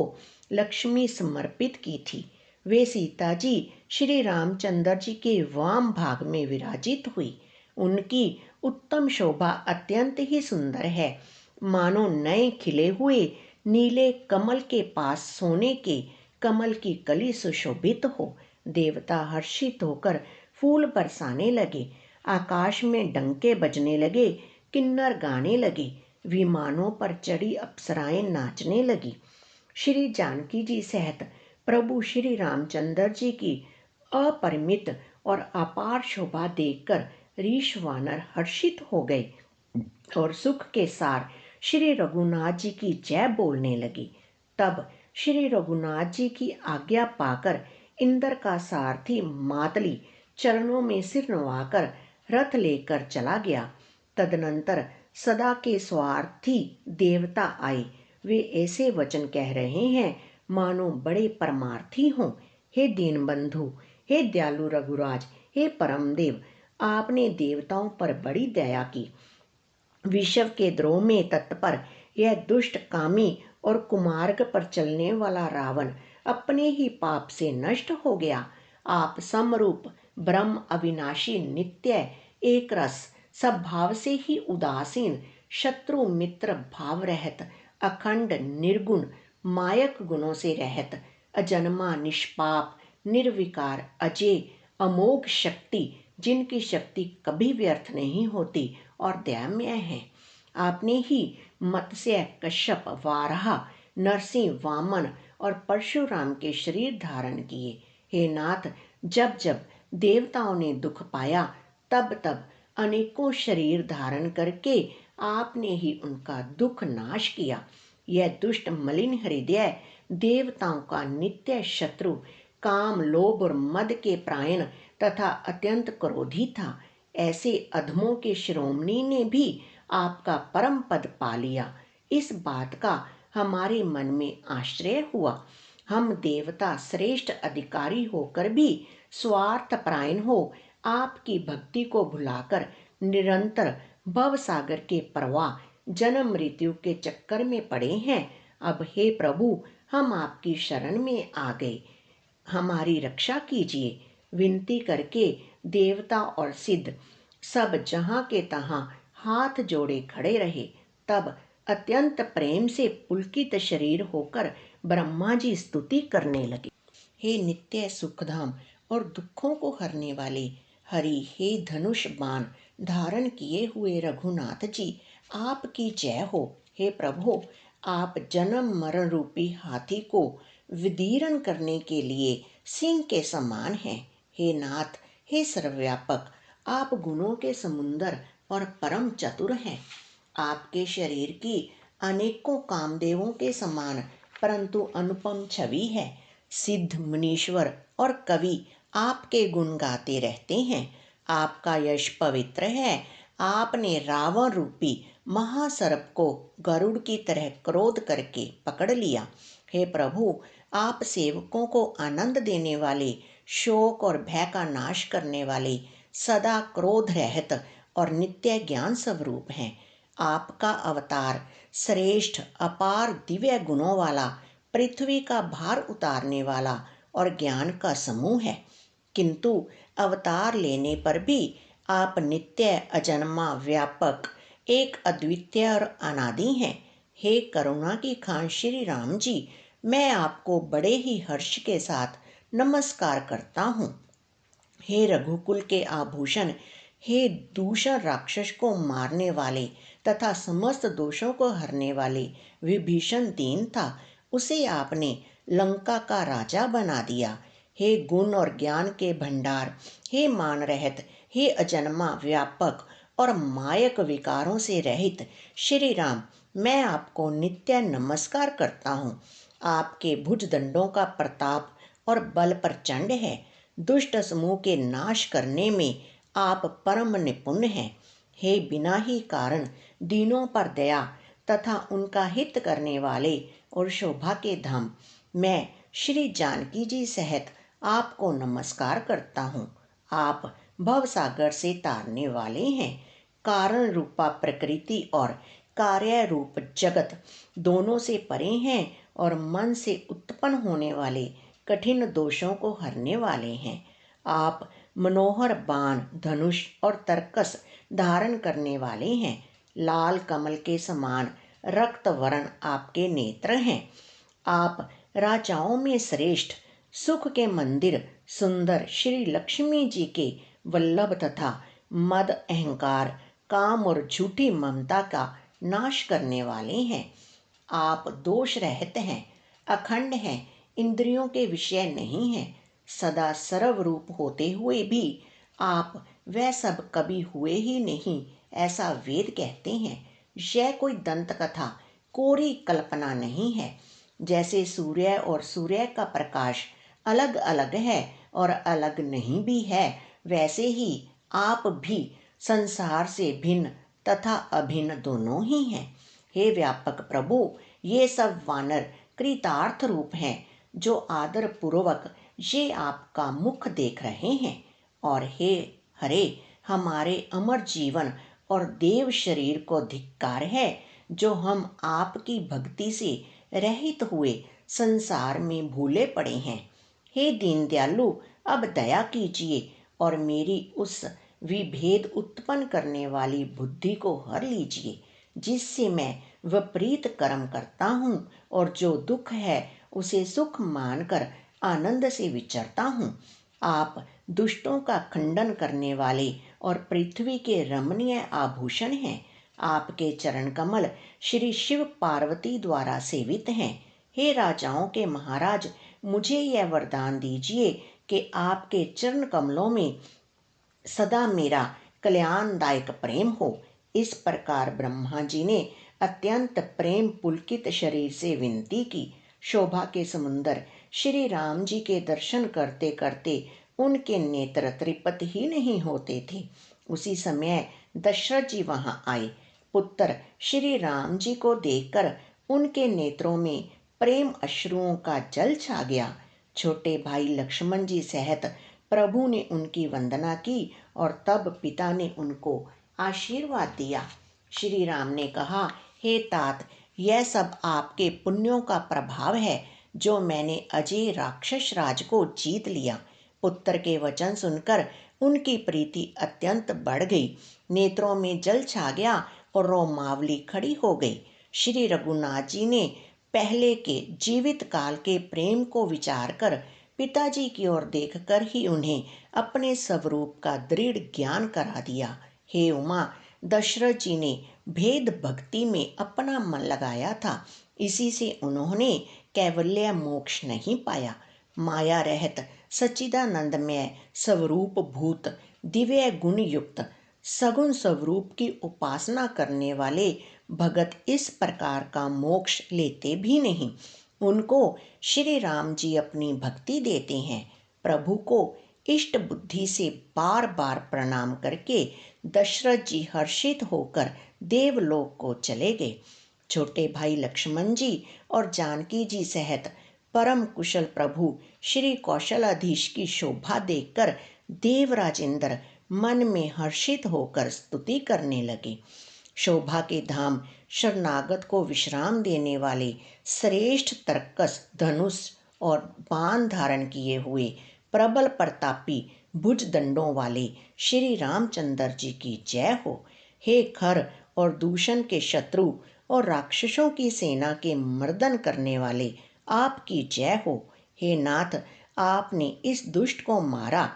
लक्ष्मी समर्पित की थी। वे सीता जी श्री रामचंद्र जी के वाम भाग में विराजित हुई। उनकी उत्तम शोभा अत्यंत ही सुंदर है, मानो नए खिले हुए नीले कमल के पास सोने के कमल की कली सुशोभित हो। देवता हर्षित होकर फूल बरसाने लगे, आकाश में डंके बजने लगे, किन्नर गाने लगे, विमानों पर चढ़ी अप्सराएं नाचने लगी। श्री जानकी जी सहित प्रभु श्री रामचंद्र जी की अपरिमित और अपार शोभा देखकर ऋष वानर हर्षित हो गए और सुख के सार श्री रघुनाथ जी की जय बोलने लगी। तब श्री रघुनाथ जी की आज्ञा पाकर इंद्र का सारथी मातली चरणों में सिर नवाकर रथ लेकर चला गया। तदनंतर सदा के स्वार्थी देवता आए। वे ऐसे वचन कह रहे हैं मानो बड़े परमार्थी हों। हे दीनबंधु, हे दयालु रघुराज, हे परमदेव, आपने देवताओं पर बड़ी दया की। विश्व के द्रोह में तत्पर यह दुष्ट कामी और कुमार्ग पर चलने वाला रावण अपने ही पाप से नष्ट हो गया। आप समरूप ब्रह्म अविनाशी नित्य एक रस सब भाव से ही उदासीन शत्रु मित्र भाव रहत अखंड निर्गुण मायक गुणों से रहत अजन्मा निष्पाप निर्विकार अजय अमोघ शक्ति जिनकी शक्ति कभी व्यर्थ नहीं होती और दयामय है। आपने ही मत्स्य, कश्यप, वाराह, नरसिंह, वामन और परशुराम के शरीर धारण किए। हे नाथ, जब जब देवताओं ने दुख पाया तब तब अनेकों शरीर धारण करके आपने ही उनका दुख नाश किया। यह दुष्ट मलिन हृदय देवताओं का नित्य शत्रु, काम, लोभ और मद के प्रायण तथा अत्यंत क्रोधी था। ऐसे अधमों के शिरोमणि ने भी आपका परम पद पा लिया। इस बात का हमारे मन में आश्चर्य हुआ। हम देवता श्रेष्ठ अधिकारी होकर भी स्वार्थ परायण हो आपकी भक्ति को भुलाकर निरंतर भव सागर के प्रवाह जन्म मृत्यु के चक्कर में पड़े हैं। अब हे प्रभु, हम आपकी शरण में आ गए, हमारी रक्षा कीजिए। विनती करके देवता और सिद्ध सब जहाँ के तहाँ हाथ जोड़े खड़े रहे। तब अत्यंत प्रेम से पुलकित शरीर होकर ब्रह्मा जी स्तुति करने लगे। हे नित्य सुखधाम और दुखों को हरने वाले हरि, हे धनुष बाण धारण किए हुए रघुनाथ जी, आपकी जय हो। हे प्रभु, आप जन्म मरण रूपी हाथी को विदीर्ण करने के लिए सिंह के समान हैं। हे नाथ, हे सर्वव्यापक, आप गुणों के समुंदर और परम चतुर हैं। आपके शरीर की अनेकों कामदेवों के समान परंतु अनुपम छवि है। सिद्ध, मुनीश्वर और कवि आपके गुण गाते रहते हैं। आपका यश पवित्र है। आपने रावण रूपी महासर्प को गरुड़ की तरह क्रोध करके पकड़ लिया। हे प्रभु, आप सेवकों को आनंद देने वाले, शोक और भय का नाश करने वाले, सदा क्रोध रहित और नित्य ज्ञान स्वरूप हैं। आपका अवतार श्रेष्ठ अपार दिव्य गुणों वाला, पृथ्वी का भार उतारने वाला और ज्ञान का समूह है। किंतु अवतार लेने पर भी आप नित्य अजन्मा व्यापक एक अद्वितीय और अनादि हैं। हे करुणा की खान श्री राम जी, मैं आपको बड़े ही हर्ष के साथ नमस्कार करता हूँ। हे रघुकुल के आभूषण, हे दूषण राक्षस को मारने वाले तथा समस्त दोषों को हरने वाले विभीषण दीन था, उसे आपने लंका का राजा बना दिया। हे गुण और ज्ञान के भंडार, हे मान रहित, हे अजन्मा व्यापक और मायक विकारों से रहित श्री राम, मैं आपको नित्य नमस्कार करता हूँ। आपके भुजदंडों का प्रताप और बल प्रचंड है। दुष्ट समूह के नाश करने में आप परम निपुण हैं। हे बिना ही कारण दीनों पर दया तथा उनका हित करने वाले और शोभा के धाम, मैं श्री जानकी जी सहित आपको नमस्कार करता हूँ। आप भवसागर से तारने वाले हैं। कारण रूपा प्रकृति और कार्य रूप जगत दोनों से परे हैं और मन से उत्पन्न होने वाले कठिन दोषों को हरने वाले हैं। आप मनोहर बाण, धनुष और तरकस धारण करने वाले हैं। लाल कमल के समान रक्त वर्ण आपके नेत्र हैं। आप राजाओं में श्रेष्ठ, सुख के मंदिर सुंदर श्री लक्ष्मी जी के वल्लभ तथा मद, अहंकार, काम और झूठी ममता का नाश करने वाले हैं। आप दोष रहित हैं, अखंड हैं, इंद्रियों के विषय नहीं हैं। सदा सर्वरूप होते हुए भी आप वह सब कभी हुए ही नहीं, ऐसा वेद कहते हैं। यह कोई दंत कथा, कोरी कल्पना नहीं है। जैसे सूर्य और सूर्य का प्रकाश अलग अलग है और अलग नहीं भी है, वैसे ही आप भी संसार से भिन्न तथा अभिन्न दोनों ही हैं। हे व्यापक प्रभु, ये सब वानर कृतार्थ रूप हैं जो आदर पूर्वक ये आपका मुख देख रहे हैं। और हे हरे, हमारे अमर जीवन और देव शरीर को धिक्कार है जो हम आपकी भक्ति से रहित हुए संसार में भूले पड़े हैं। हे दीन दयालु, अब दया कीजिए और मेरी उस विभेद उत्पन्न करने वाली बुद्धि को हर लीजिए जिससे मैं विपरीत कर्म करता हूँ और जो दुख है उसे सुख मानकर आनंद से विचरता हूँ। आप दुष्टों का खंडन करने वाले और पृथ्वी के रमणीय आभूषण हैं। आपके चरण कमल श्री शिव पार्वती द्वारा सेवित हैं। हे राजाओं के महाराज, मुझे यह वरदान दीजिए कि आपके चरण कमलों में सदा मेरा कल्याणदायक प्रेम हो। इस प्रकार ब्रह्मा जी ने अत्यंत प्रेम पुलकित शरीर से विनती की। शोभा के समुंदर श्री राम जी के दर्शन करते करते उनके नेत्र तृप्त ही नहीं होते थे। उसी समय दशरथ जी वहां आए। पुत्र श्री राम जी को देखकर उनके नेत्रों में प्रेम अश्रुओं का जल छा गया। छोटे भाई लक्ष्मण जी सहित प्रभु ने उनकी वंदना की और तब पिता ने उनको आशीर्वाद दिया। श्री राम ने कहा, हे तात, यह सब आपके पुण्यों का प्रभाव है जो मैंने अजय राक्षस राज को जीत लिया। पुत्र के वचन सुनकर उनकी प्रीति अत्यंत बढ़ गई। नेत्रों में जल छा गया और रोमावली खड़ी हो गई। श्री रघुनाथ जी ने पहले के जीवित काल के प्रेम को विचार कर पिताजी की ओर देखकर ही उन्हें अपने स्वरूप का दृढ़ ज्ञान करा दिया। हे उमा, दशरथ जी ने भेद भक्ति में अपना मन लगाया था, इसी से उन्होंने कैवल्य मोक्ष नहीं पाया। माया रहित सच्चिदानंदमय स्वरूप भूत दिव्य गुण युक्त सगुण स्वरूप की उपासना करने वाले भगत इस प्रकार का मोक्ष लेते भी नहीं। उनको श्री राम जी अपनी भक्ति देते हैं। प्रभु को इष्ट बुद्धि से बार बार प्रणाम करके दशरथ जी हर्षित होकर देवलोक को चले गए। छोटे भाई लक्ष्मण जी और जानकी जी सहित परम कुशल प्रभु श्री कौशलाधीश की शोभा देखकर देवराज इंद्र मन में हर्षित होकर स्तुति करने लगे। शोभा के धाम शरणागत को विश्राम देने वाले श्रेष्ठ तरकस, धनुष और बाण धारण किए हुए प्रबल प्रतापी भुजदंडों वाले श्री रामचंद्र जी की जय हो। हे खर और दूषण के शत्रु और राक्षसों की सेना के मर्दन करने वाले, आपकी जय हो। हे नाथ, आपने इस दुष्ट को मारा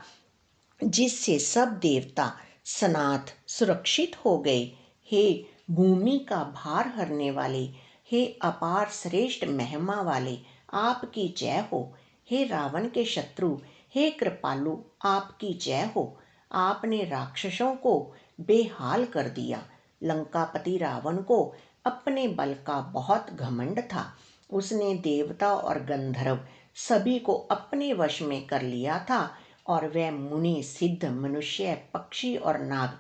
जिससे सब देवता सनाथ सुरक्षित हो गए। हे भूमि का भार हरने वाले, हे अपार श्रेष्ठ महिमा वाले, आपकी जय हो। हे रावण के शत्रु, हे कृपालु, आपकी जय हो। आपने राक्षसों को बेहाल कर दिया। लंकापति रावण को अपने बल का बहुत घमंड था। उसने देवता और गंधर्व सभी को अपने वश में कर लिया था और वह मुनि, सिद्ध, मनुष्य, पक्षी और नाग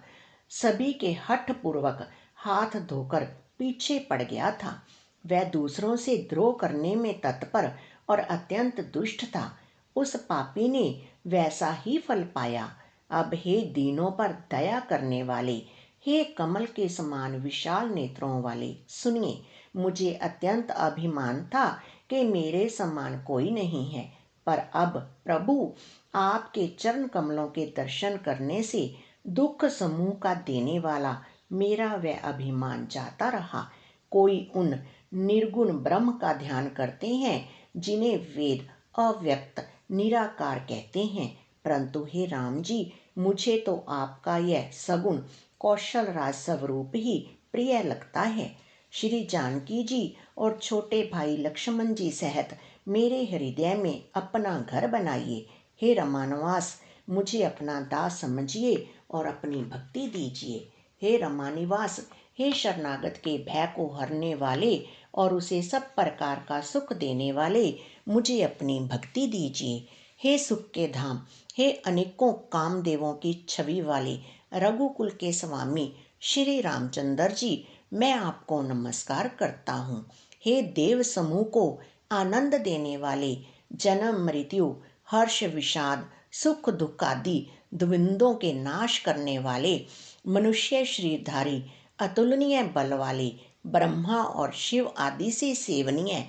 सभी के हठ पूर्वक हाथ धोकर पीछे पड़ गया था। वह दूसरों से द्रोह करने में तत्पर और अत्यंत दुष्ट था। उस पापी ने वैसा ही फल पाया। अब हे दीनों पर दया करने वाले, हे कमल के समान विशाल नेत्रों वाले, सुनिए। मुझे अत्यंत अभिमान था कि मेरे समान कोई नहीं है, पर अब प्रभु आपके चरण कमलों के दर्शन करने से दुख समूह का देने वाला मेरा वह अभिमान जाता रहा। कोई उन निर्गुण ब्रह्म का ध्यान करते हैं जिन्हें वेद अव्यक्त निराकार कहते हैं, परंतु हे राम जी, मुझे तो आपका यह सगुण कौशल राज स्वरूप ही प्रिय लगता है। श्री जानकी जी और छोटे भाई लक्ष्मण जी सहित मेरे हृदय में अपना घर बनाइए। हे रमानिवास, मुझे अपना दास समझिए और अपनी भक्ति दीजिए। हे रमानिवास, हे शरणागत के भय को हरने वाले और उसे सब प्रकार का सुख देने वाले, मुझे अपनी भक्ति दीजिए। हे सुख के धाम, हे अनेकों कामदेवों की छवि वाले रघुकुल के स्वामी श्री रामचंद्र जी, मैं आपको नमस्कार करता हूँ। हे देव समूह को आनंद देने वाले, जन्म मृत्यु, हर्ष विषाद, सुख दुख आदि द्वंद्वों के नाश करने वाले, मनुष्य शरीरधारी, अतुलनीय बल वाले, ब्रह्मा और शिव आदि से सेवनीय,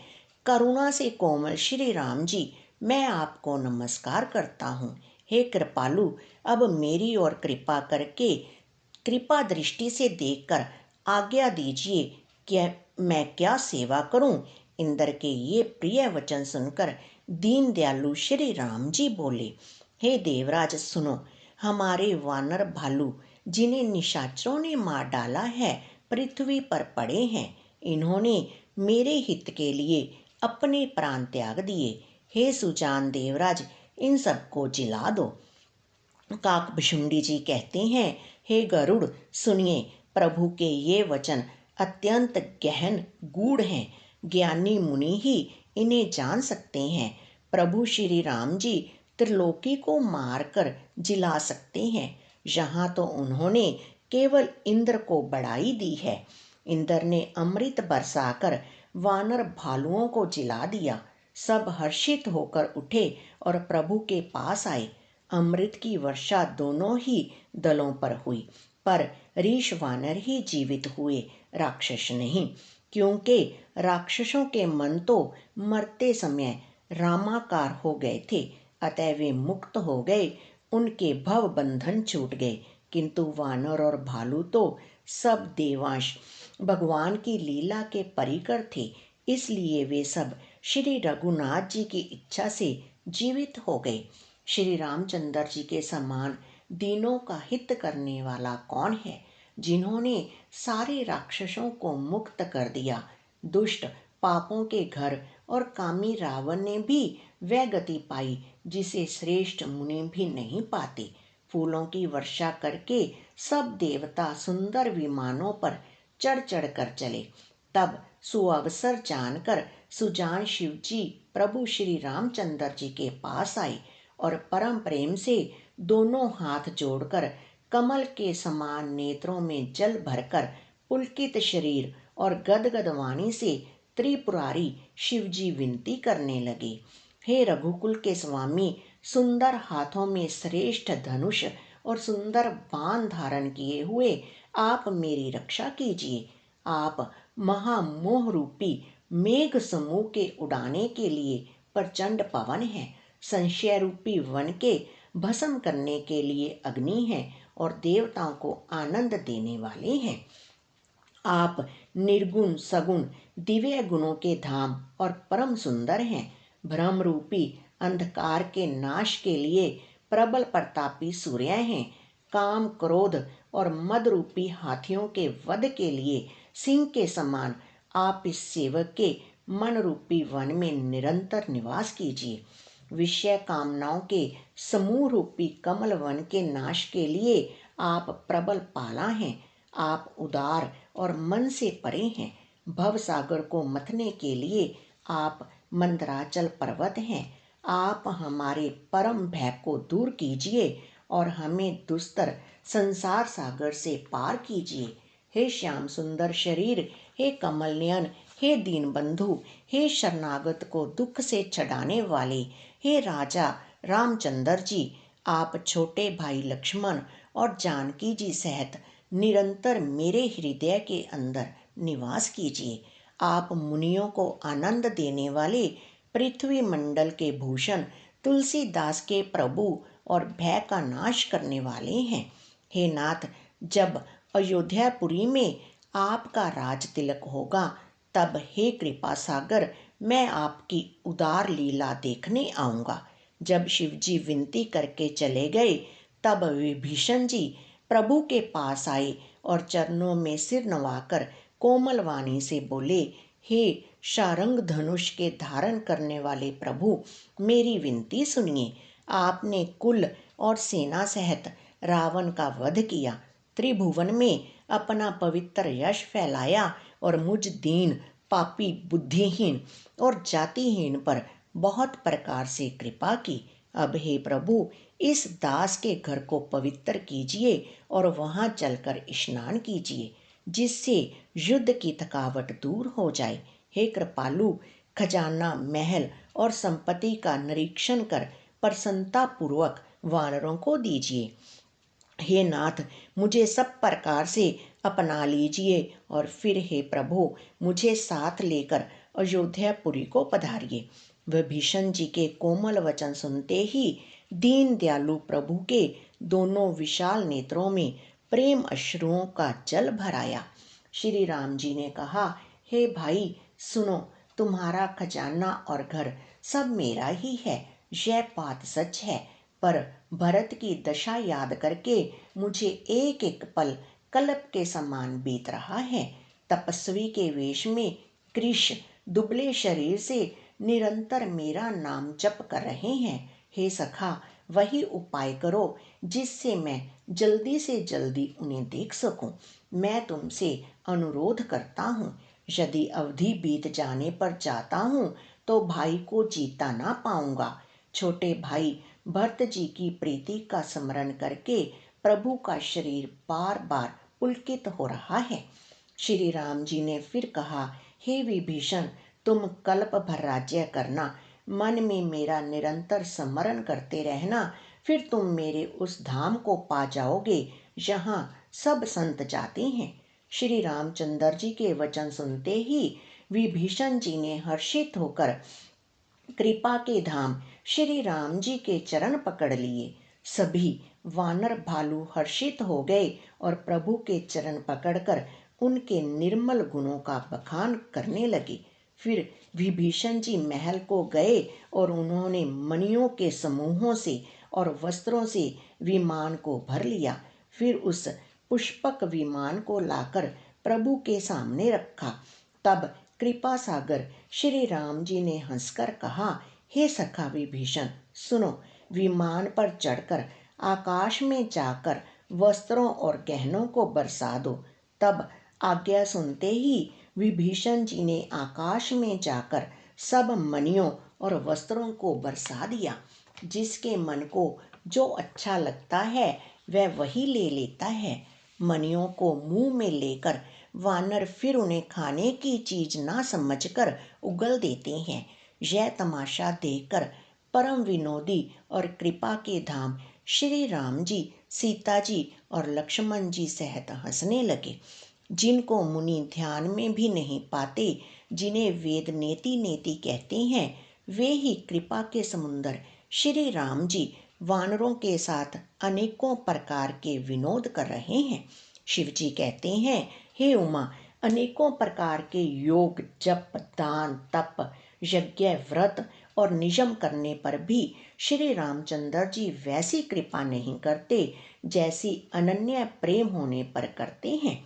करुणा से कोमल श्री राम जी, मैं आपको नमस्कार करता हूँ। हे कृपालु, अब मेरी ओर कृपा करके कृपा दृष्टि से देखकर आज्ञा दीजिए कि मैं क्या सेवा करूं। इंद्र के ये प्रिय वचन सुनकर दीन दयालु श्री राम जी बोले, हे देवराज सुनो, हमारे वानर भालू जिन्हें निशाचरों ने मार डाला है पृथ्वी पर पड़े हैं। इन्होंने मेरे हित के लिए अपने प्राण त्याग दिए। हे सुजान देवराज, इन सबको जिला दो। काकभुशुंडी जी कहते हैं, हे गरुड़ सुनिए, प्रभु के ये वचन अत्यंत गहन गूढ़ हैं। ज्ञानी मुनि ही इन्हें जान सकते हैं। प्रभु श्री राम जी त्रिलोकी को मारकर जिला सकते हैं। यहाँ तो उन्होंने केवल इंद्र को बढ़ाई दी है। इंद्र ने अमृत बरसाकर वानर भालुओं को जिला दिया। सब हर्षित होकर उठे और प्रभु के पास आए। अमृत की वर्षा दोनों ही दलों पर हुई, पर ऋष वानर ही जीवित हुए, राक्षस नहीं, क्योंकि राक्षसों के मन तो मरते समय रामाकार हो गए थे, अतः वे मुक्त हो गए, उनके भव बंधन छूट गए। किंतु वानर और भालू तो सब देवांश भगवान की लीला के परिकर थे, इसलिए वे सब श्री रघुनाथ जी की इच्छा से जीवित हो गए। श्री रामचंद्र जी के समान दीनों का हित करने वाला कौन है, जिन्होंने सारे राक्षसों को मुक्त कर दिया। दुष्ट पापों के घर और कामी रावण ने भी वह गति पाई जिसे श्रेष्ठ मुनि भी नहीं पाते। फूलों की वर्षा करके सब देवता सुंदर विमानों पर चढ़ चढ़ कर चले। तब सुअवसर जानकर सुजान शिव जी प्रभु श्री रामचंद्र जी के पास आए और परम प्रेम से दोनों हाथ जोड़कर कमल के समान नेत्रों में जल भरकर पुलकित शरीर और गदगद वाणी से त्रिपुरारी शिवजी विनती करने लगे, हे रघुकुल के स्वामी, सुंदर हाथों में श्रेष्ठ धनुष और सुंदर बाण धारण किए हुए आप मेरी रक्षा कीजिए। आप महामोह रूपी मेघ समूह के उड़ाने के लिए प्रचंड पवन है, संशय रूपी वन के भस्म करने के लिए अग्नि है और देवताओं को आनंद देने वाले हैं। आप निर्गुण सगुण दिव्य गुणों के धाम और परम सुंदर हैं। भ्रम रूपी अंधकार के नाश के लिए प्रबल प्रतापी सूर्य हैं। काम क्रोध और मद रूपी हाथियों के वध के लिए सिंह के समान आप इस सेवक के मन रूपी वन में निरंतर निवास कीजिए। विषय कामनाओं के समूह रूपी कमल वन के नाश के लिए आप प्रबल पाला हैं। आप उदार और मन से परे हैं। भव सागर को मथने के लिए आप मंदराचल पर्वत हैं। आप हमारे परम भय को दूर कीजिए और हमें दुस्तर संसार सागर से पार कीजिए। हे श्याम सुंदर शरीर, हे कमल नयन, हे दीन बंधु, हे शरणागत को दुख से छड़ाने वाले, हे राजा रामचंद्र जी, आप छोटे भाई लक्ष्मण और जानकी जी सहित निरंतर मेरे हृदय के अंदर निवास कीजिए। आप मुनियों को आनंद देने वाले, पृथ्वी मंडल के भूषण, तुलसीदास के प्रभु और भय का नाश करने वाले हैं। हे नाथ, जब अयोध्यापुरी में आपका राज तिलक होगा, तब हे कृपा सागर, मैं आपकी उदार लीला देखने आऊँगा। जब शिवजी विनती करके चले गए, तब विभीषण जी प्रभु के पास आए और चरणों में सिर नवाकर कोमल वाणी से बोले, हे शारंग धनुष के धारण करने वाले प्रभु, मेरी विनती सुनिए। आपने कुल और सेना सहित रावण का वध किया, त्रिभुवन में अपना पवित्र यश फैलाया और मुझ दीन पापी बुद्धिहीन और जातिहीन पर बहुत प्रकार से कृपा की। अब हे प्रभु, इस दास के घर को पवित्र कीजिए और वहां चलकर स्नान कीजिए, जिससे युद्ध की थकावट दूर हो जाए। हे कृपालु, खजाना, महल और संपत्ति का निरीक्षण कर प्रसन्नता पूर्वक वानरों को दीजिए। हे नाथ, मुझे सब प्रकार से अपना लीजिए और फिर हे प्रभु, मुझे साथ लेकर अयोध्यापुरी को पधारिए। विभीषण जी के कोमल वचन सुनते ही दीन दयालु प्रभु के दोनों विशाल नेत्रों में प्रेम अश्रुओं का जल भर आया। श्री राम जी ने कहा, हे भाई सुनो, तुम्हारा खजाना और घर सब मेरा ही है, यह बात सच है। पर भरत की दशा याद करके मुझे एक एक पल कल्प के समान बीत रहा है। तपस्वी के वेश में कृष दुबले शरीर से निरंतर मेरा नाम जप कर रहे हैं। हे सखा, वही उपाय करो जिससे मैं जल्दी से जल्दी उन्हें देख सकूं। मैं तुमसे अनुरोध करता हूँ, यदि अवधि बीत जाने पर जाता हूँ तो भाई को जीता ना पाऊंगा। छोटे भाई भरत जी की प्रीति का स्मरण करके प्रभु का शरीर बार बार पुलकित हो रहा है। श्री राम जी ने फिर कहा, हे विभीषण, तुम कल्प भर राज्य करना, मन में मेरा निरंतर स्मरण करते रहना, फिर तुम मेरे उस धाम को पा जाओगे जहाँ सब संत जाते हैं। श्री रामचंद्र जी के वचन सुनते ही विभीषण जी ने हर्षित होकर कृपा के धाम श्री राम जी के चरण पकड़ लिए। सभी वानर भालू हर्षित हो गए और प्रभु के चरण पकड़कर उनके निर्मल गुणों का बखान करने लगे। फिर विभीषण जी महल को गए और उन्होंने मणियों के समूहों से और वस्त्रों से विमान को भर लिया। फिर उस पुष्पक विमान को लाकर प्रभु के सामने रखा। तब कृपा सागर श्री राम जी ने हंसकर कहा, हे सखा विभीषण, सुनो, विमान पर चढ़कर आकाश में जाकर वस्त्रों और गहनों को बरसा दो। तब आज्ञा सुनते ही विभीषण जी ने आकाश में जाकर सब मणियों और वस्त्रों को बरसा दिया। जिसके मन को जो अच्छा लगता है वह वही ले लेता है। मणियों को मुंह में लेकर वानर फिर उन्हें खाने की चीज ना समझकर उगल देते हैं। यह तमाशा देखकर परम विनोदी और कृपा के धाम श्री राम जी, सीता जी और लक्ष्मण जी सहित हंसने लगे। जिनको मुनि ध्यान में भी नहीं पाते, जिन्हें वेद नेति नेति कहते हैं, वे ही कृपा के समुंदर श्री राम जी वानरों के साथ अनेकों प्रकार के विनोद कर रहे हैं। शिव जी कहते हैं, हे उमा, अनेकों प्रकार के योग, जप, दान, तप, यज्ञ, व्रत और नियम करने पर भी श्री रामचंद्र जी वैसी कृपा नहीं करते जैसी अनन्य प्रेम होने पर करते हैं।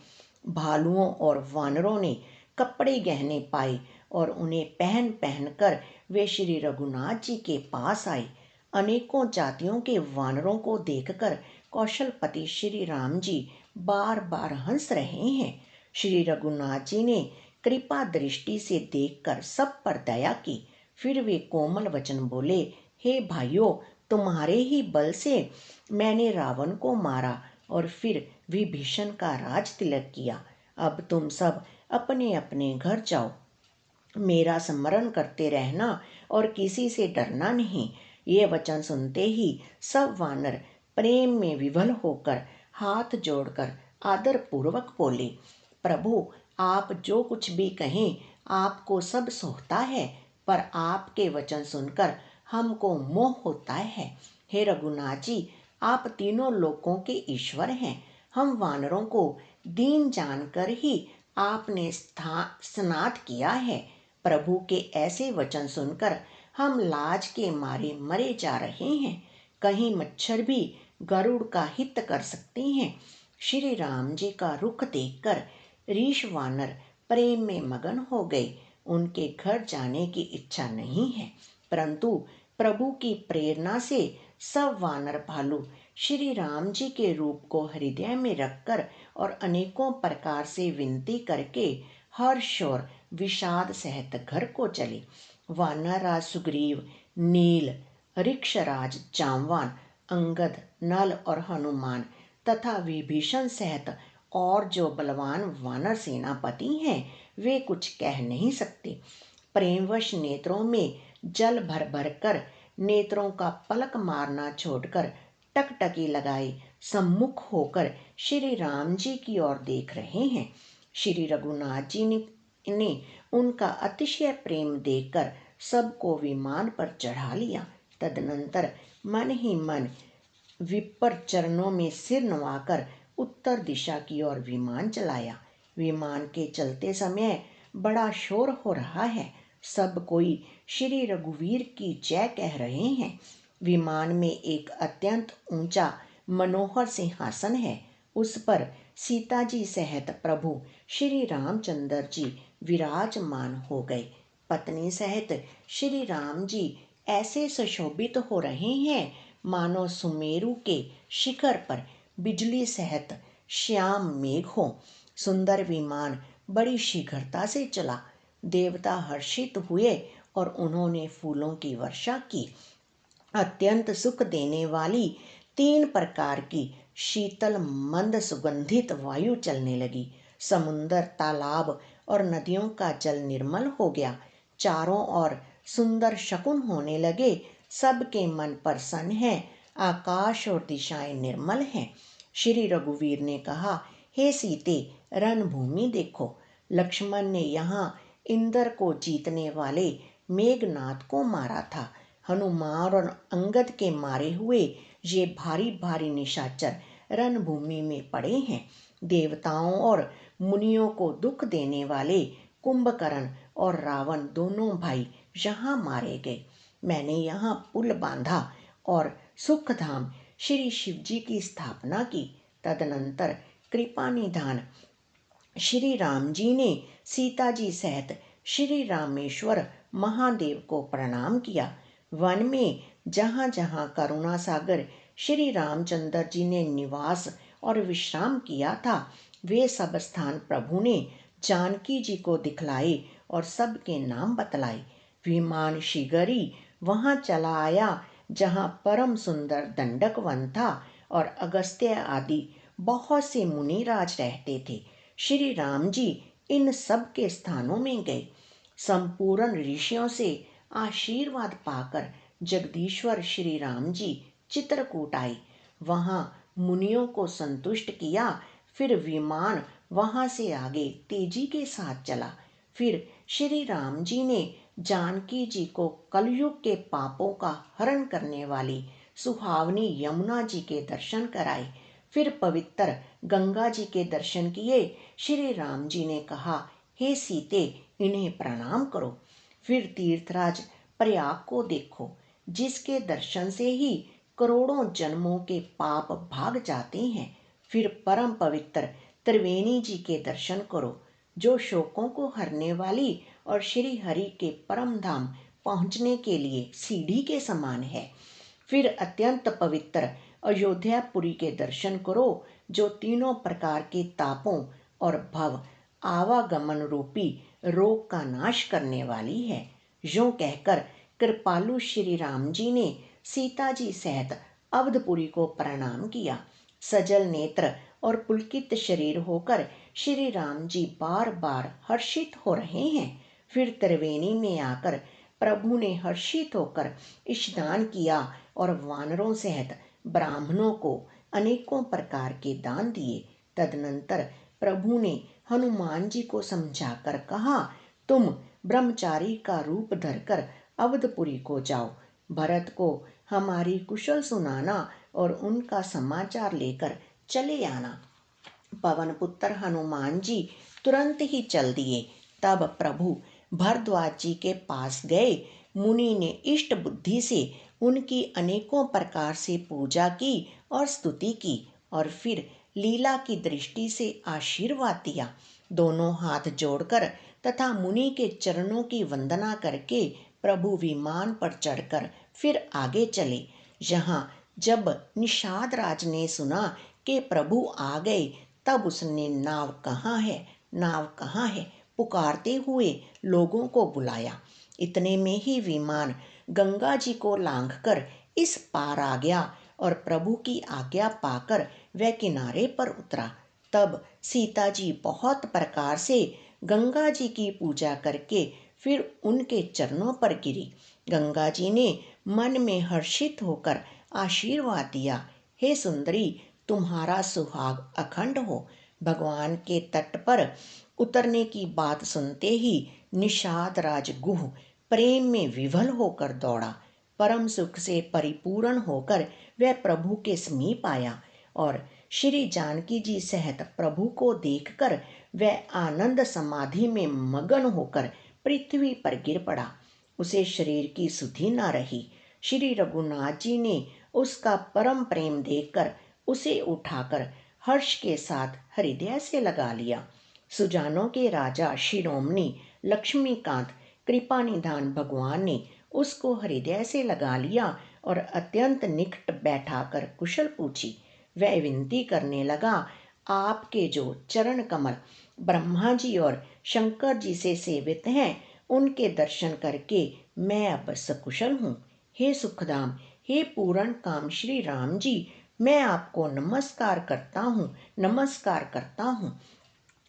भालुओं और वानरों ने कपड़े गहने पाए और उन्हें पहन पहन कर वे श्री रघुनाथ जी के पास आए। अनेकों जातियों के वानरों को देखकर कौशलपति श्री राम जी बार बार हंस रहे हैं। श्री रघुनाथ जी ने कृपा दृष्टि से देखकर सब पर दया की। फिर वे कोमल वचन बोले, हे भाइयों, तुम्हारे ही बल से मैंने रावण को मारा और फिर विभीषण का राज तिलक किया। अब तुम सब अपने अपने घर जाओ, मेरा स्मरण करते रहना और किसी से डरना नहीं। ये वचन सुनते ही सब वानर प्रेम में विवल होकर हाथ जोड़कर आदर पूर्वक बोले, प्रभु, आप जो कुछ भी कहें आपको सब सोहता है, पर आपके वचन सुनकर हमको मोह होता है। हे रघुनाथ जी, आप तीनों लोकों के ईश्वर हैं। हम वानरों को दीन जानकर ही आपने स्नात किया है। प्रभु के ऐसे वचन सुनकर हम लाज के मारे मरे जा रहे हैं। कहीं मच्छर भी गरुड़ का हित कर सकते हैं। श्री राम जी का रुख देखकर ऋष वानर प्रेम में मगन हो गए। उनके घर जाने की इच्छा नहीं है, परंतु प्रभु की प्रेरणा से सब वानर भालू श्री राम जी के रूप को हृदय में रखकर और अनेकों प्रकार से विनती करके हर्ष और विषाद सहित घर को चले। वानरराज सुग्रीव, नील, ऋक्षराज जामवान, अंगद, नल और हनुमान तथा विभीषण सहित और जो बलवान वानर सेनापति हैं, वे कुछ कह नहीं सकते। प्रेमवश नेत्रों में जल भर भर कर नेत्रों का पलक मारना छोड़कर टकटकी लगाए सम्मुख होकर श्री राम जी की ओर देख रहे हैं। श्री रघुनाथ जी ने उनका अतिशय प्रेम देखकर सबको विमान पर चढ़ा लिया। तदनंतर मन ही मन विपर चरणों में सिर नवाकर उत्तर दिशा की ओर विमान चलाया। विमान के चलते समय बड़ा शोर हो रहा है। सब कोई श्री रघुवीर की जय कह रहे हैं। विमान में एक अत्यंत ऊंचा मनोहर सिंहासन है। उस पर सीता जी सहित प्रभु श्री रामचंद्र जी विराजमान हो गए। पत्नी सहित श्री राम जी ऐसे सुशोभित हो रहे हैं मानो सुमेरु के शिखर पर बिजली सहित श्याम मेघ हो। सुंदर विमान बड़ी शीघ्रता से चला। देवता हर्षित हुए और उन्होंने फूलों की वर्षा की। अत्यंत सुख देने वाली 3 प्रकार की शीतल मंद सुगंधित वायु चलने लगी। समुंदर, तालाब और नदियों का जल निर्मल हो गया। चारों ओर सुंदर शकुन होने लगे। सबके मन प्रसन्न है। आकाश और दिशाएं निर्मल हैं। श्री रघुवीर ने कहा, हे सीते, रणभूमि देखो। लक्ष्मण ने यहाँ इंद्र को जीतने वाले मेघनाद को मारा था। हनुमान और अंगद के मारे हुए ये भारी भारी निशाचर रणभूमि में पड़े हैं। देवताओं और मुनियों को दुख देने वाले कुंभकर्ण और रावण दोनों भाई यहाँ मारे गए। मैंने यहाँ पुल बांधा और सुखधाम श्री शिव जी की स्थापना की। तदनंतर कृपा निधान श्री राम जी ने सीता जी सहित श्री रामेश्वर महादेव को प्रणाम किया। वन में जहाँ जहाँ करुणा सागर श्री रामचंद्र जी ने निवास और विश्राम किया था, वे सब स्थान प्रभु ने जानकी जी को दिखलाए और सबके नाम बतलाए। विमान शीघ्र ही वहाँ चला आया जहाँ परम सुंदर दंडक वन था और अगस्त्य आदि बहुत से मुनिराज रहते थे। श्री राम जी इन सब के स्थानों में गए। संपूर्ण ऋषियों से आशीर्वाद पाकर जगदीश्वर श्री राम जी चित्रकूट आए। वहाँ मुनियों को संतुष्ट किया। फिर विमान वहाँ से आगे तेजी के साथ चला। फिर श्री राम जी ने जानकी जी को कलयुग के पापों का हरण करने वाली सुहावनी यमुना जी के दर्शन कराए। फिर पवित्र गंगा जी के दर्शन किए। श्री राम जी ने कहा, हे सीते, इन्हें प्रणाम करो। फिर तीर्थराज प्रयाग को देखो, जिसके दर्शन से ही करोड़ों जन्मों के पाप भाग जाते हैं। फिर परम पवित्र त्रिवेणी जी के दर्शन करो, जो शोकों को हरने वाली और श्री हरि के परम धाम पहुँचने के लिए सीढ़ी के समान है। फिर अत्यंत पवित्र अयोध्यापुरी के दर्शन करो, जो तीनों प्रकार के तापों और भव आवागमन रूपी रोग का नाश करने वाली है। यूं कहकर कृपालु श्री राम जी ने सीता जी सहित अवधपुरी को प्रणाम किया। सजल नेत्र और पुलकित शरीर होकर श्री राम जी बार बार हर्षित हो रहे हैं। फिर त्रिवेणी में आकर प्रभु ने हर्षित होकर स्नान किया और वानरों सहित ब्राह्मणों को अनेकों प्रकार के दान दिए। तदनंतर प्रभु ने हनुमान जी को समझाकर कहा, तुम ब्रह्मचारी का रूप धरकर अवधपुरी को जाओ। भरत को हमारी कुशल सुनाना और उनका समाचार लेकर चले आना। पवन पुत्र हनुमान जी तुरंत ही चल दिए। तब प्रभु भरद्वाज जी के पास गए। मुनि ने इष्ट बुद्धि से उनकी अनेकों प्रकार से पूजा की और स्तुति की और फिर लीला की दृष्टि से आशीर्वाद दिया। दोनों हाथ जोड़कर तथा मुनि के चरणों की वंदना करके प्रभु विमान पर चढ़कर फिर आगे चले। यहाँ जब निषाद राज ने सुना कि प्रभु आ गए, तब उसने नाव कहाँ है, नाव कहाँ है पुकारते हुए लोगों को बुलाया। इतने में ही विमान गंगा जी को लांघकर इस पार आ गया और प्रभु की आज्ञा पाकर वह किनारे पर उतरा। तब सीता जी बहुत प्रकार से गंगा जी की पूजा करके फिर उनके चरणों पर गिरी। गंगा जी ने मन में हर्षित होकर आशीर्वाद दिया, हे सुंदरी, तुम्हारा सुहाग अखंड हो। भगवान के तट पर उतरने की बात सुनते ही निषाद राज गुह प्रेम में विभल होकर दौड़ा। परम सुख से परिपूर्ण होकर वह प्रभु के समीप आया और श्री जानकी जी सहित प्रभु को देखकर वह आनंद समाधि में मगन होकर पृथ्वी पर गिर पड़ा। उसे शरीर की सुधि न रही। श्री रघुनाथ जी ने उसका परम प्रेम देखकर उसे उठाकर हर्ष के साथ हृदय से लगा लिया। सुजानों के राजा शिरोमणि लक्ष्मीकांत कृपा निधान भगवान ने उसको हृदय से लगा लिया और अत्यंत निकट बैठाकर कुशल पूछी। वह विनती करने लगा, आपके जो चरण कमल ब्रह्मा जी और शंकर जी से सेवित हैं, उनके दर्शन करके मैं अब सकुशल हूँ। हे सुखधाम, हे पूर्ण काम श्री राम जी, मैं आपको नमस्कार करता हूँ, नमस्कार करता हूँ।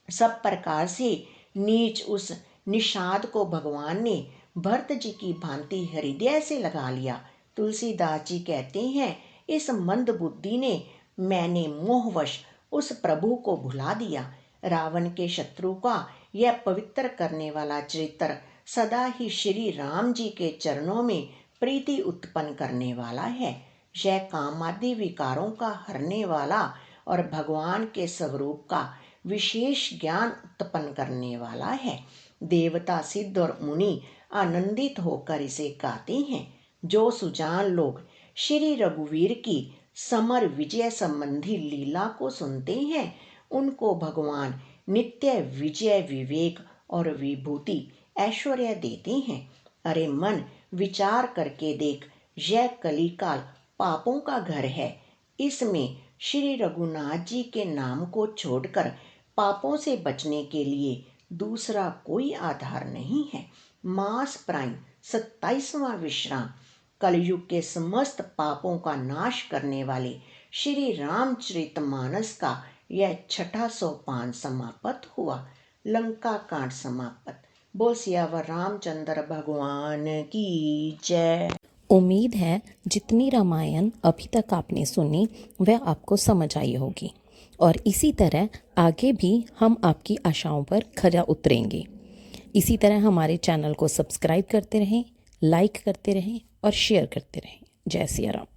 सब प्रकार से नीच उस निषाद को भगवान ने भरत जी की भांति हृदय से लगा लिया। तुलसीदास जी कहते हैं, इस मंद बुद्धि ने मैंने मोहवश उस प्रभु को भुला दिया। रावण के शत्रु का यह पवित्र करने वाला चरित्र सदा ही श्री राम जी के चरणों में प्रीति उत्पन्न करने वाला है। यह काम आदि विकारों का हरने वाला और भगवान के स्वरूप का विशेष ज्ञान उत्पन्न करने वाला है। देवता, सिद्ध और मुनि आनंदित होकर इसे गाते हैं। जो सुजान लोग श्री रघुवीर की समर विजय संबंधी लीला को सुनते हैं, उनको भगवान नित्य विजय, विवेक और विभूति ऐश्वर्य देते हैं। अरे मन, विचार करके देख, यह कलिकाल पापों का घर है। इसमें श्री रघुनाथ जी के नाम को छोड़कर पापों से बचने के लिए दूसरा कोई आधार नहीं है। मास प्राइम 27वां विश्राम कलयुग के समस्त पापों का नाश करने वाले श्री रामचरितमानस का यह छठा सोपान समाप्त हुआ। लंका कांड समाप्त। बोल सियावर रामचंद्र भगवान की जय। उम्मीद है जितनी रामायण अभी तक आपने सुनी वह आपको समझ आई होगी और इसी तरह आगे भी हम आपकी आशाओं पर खरा उतरेंगे। इसी तरह हमारे चैनल को सब्सक्राइब करते रहें, लाइक करते रहें और शेयर करते रहें। जय सिया राम।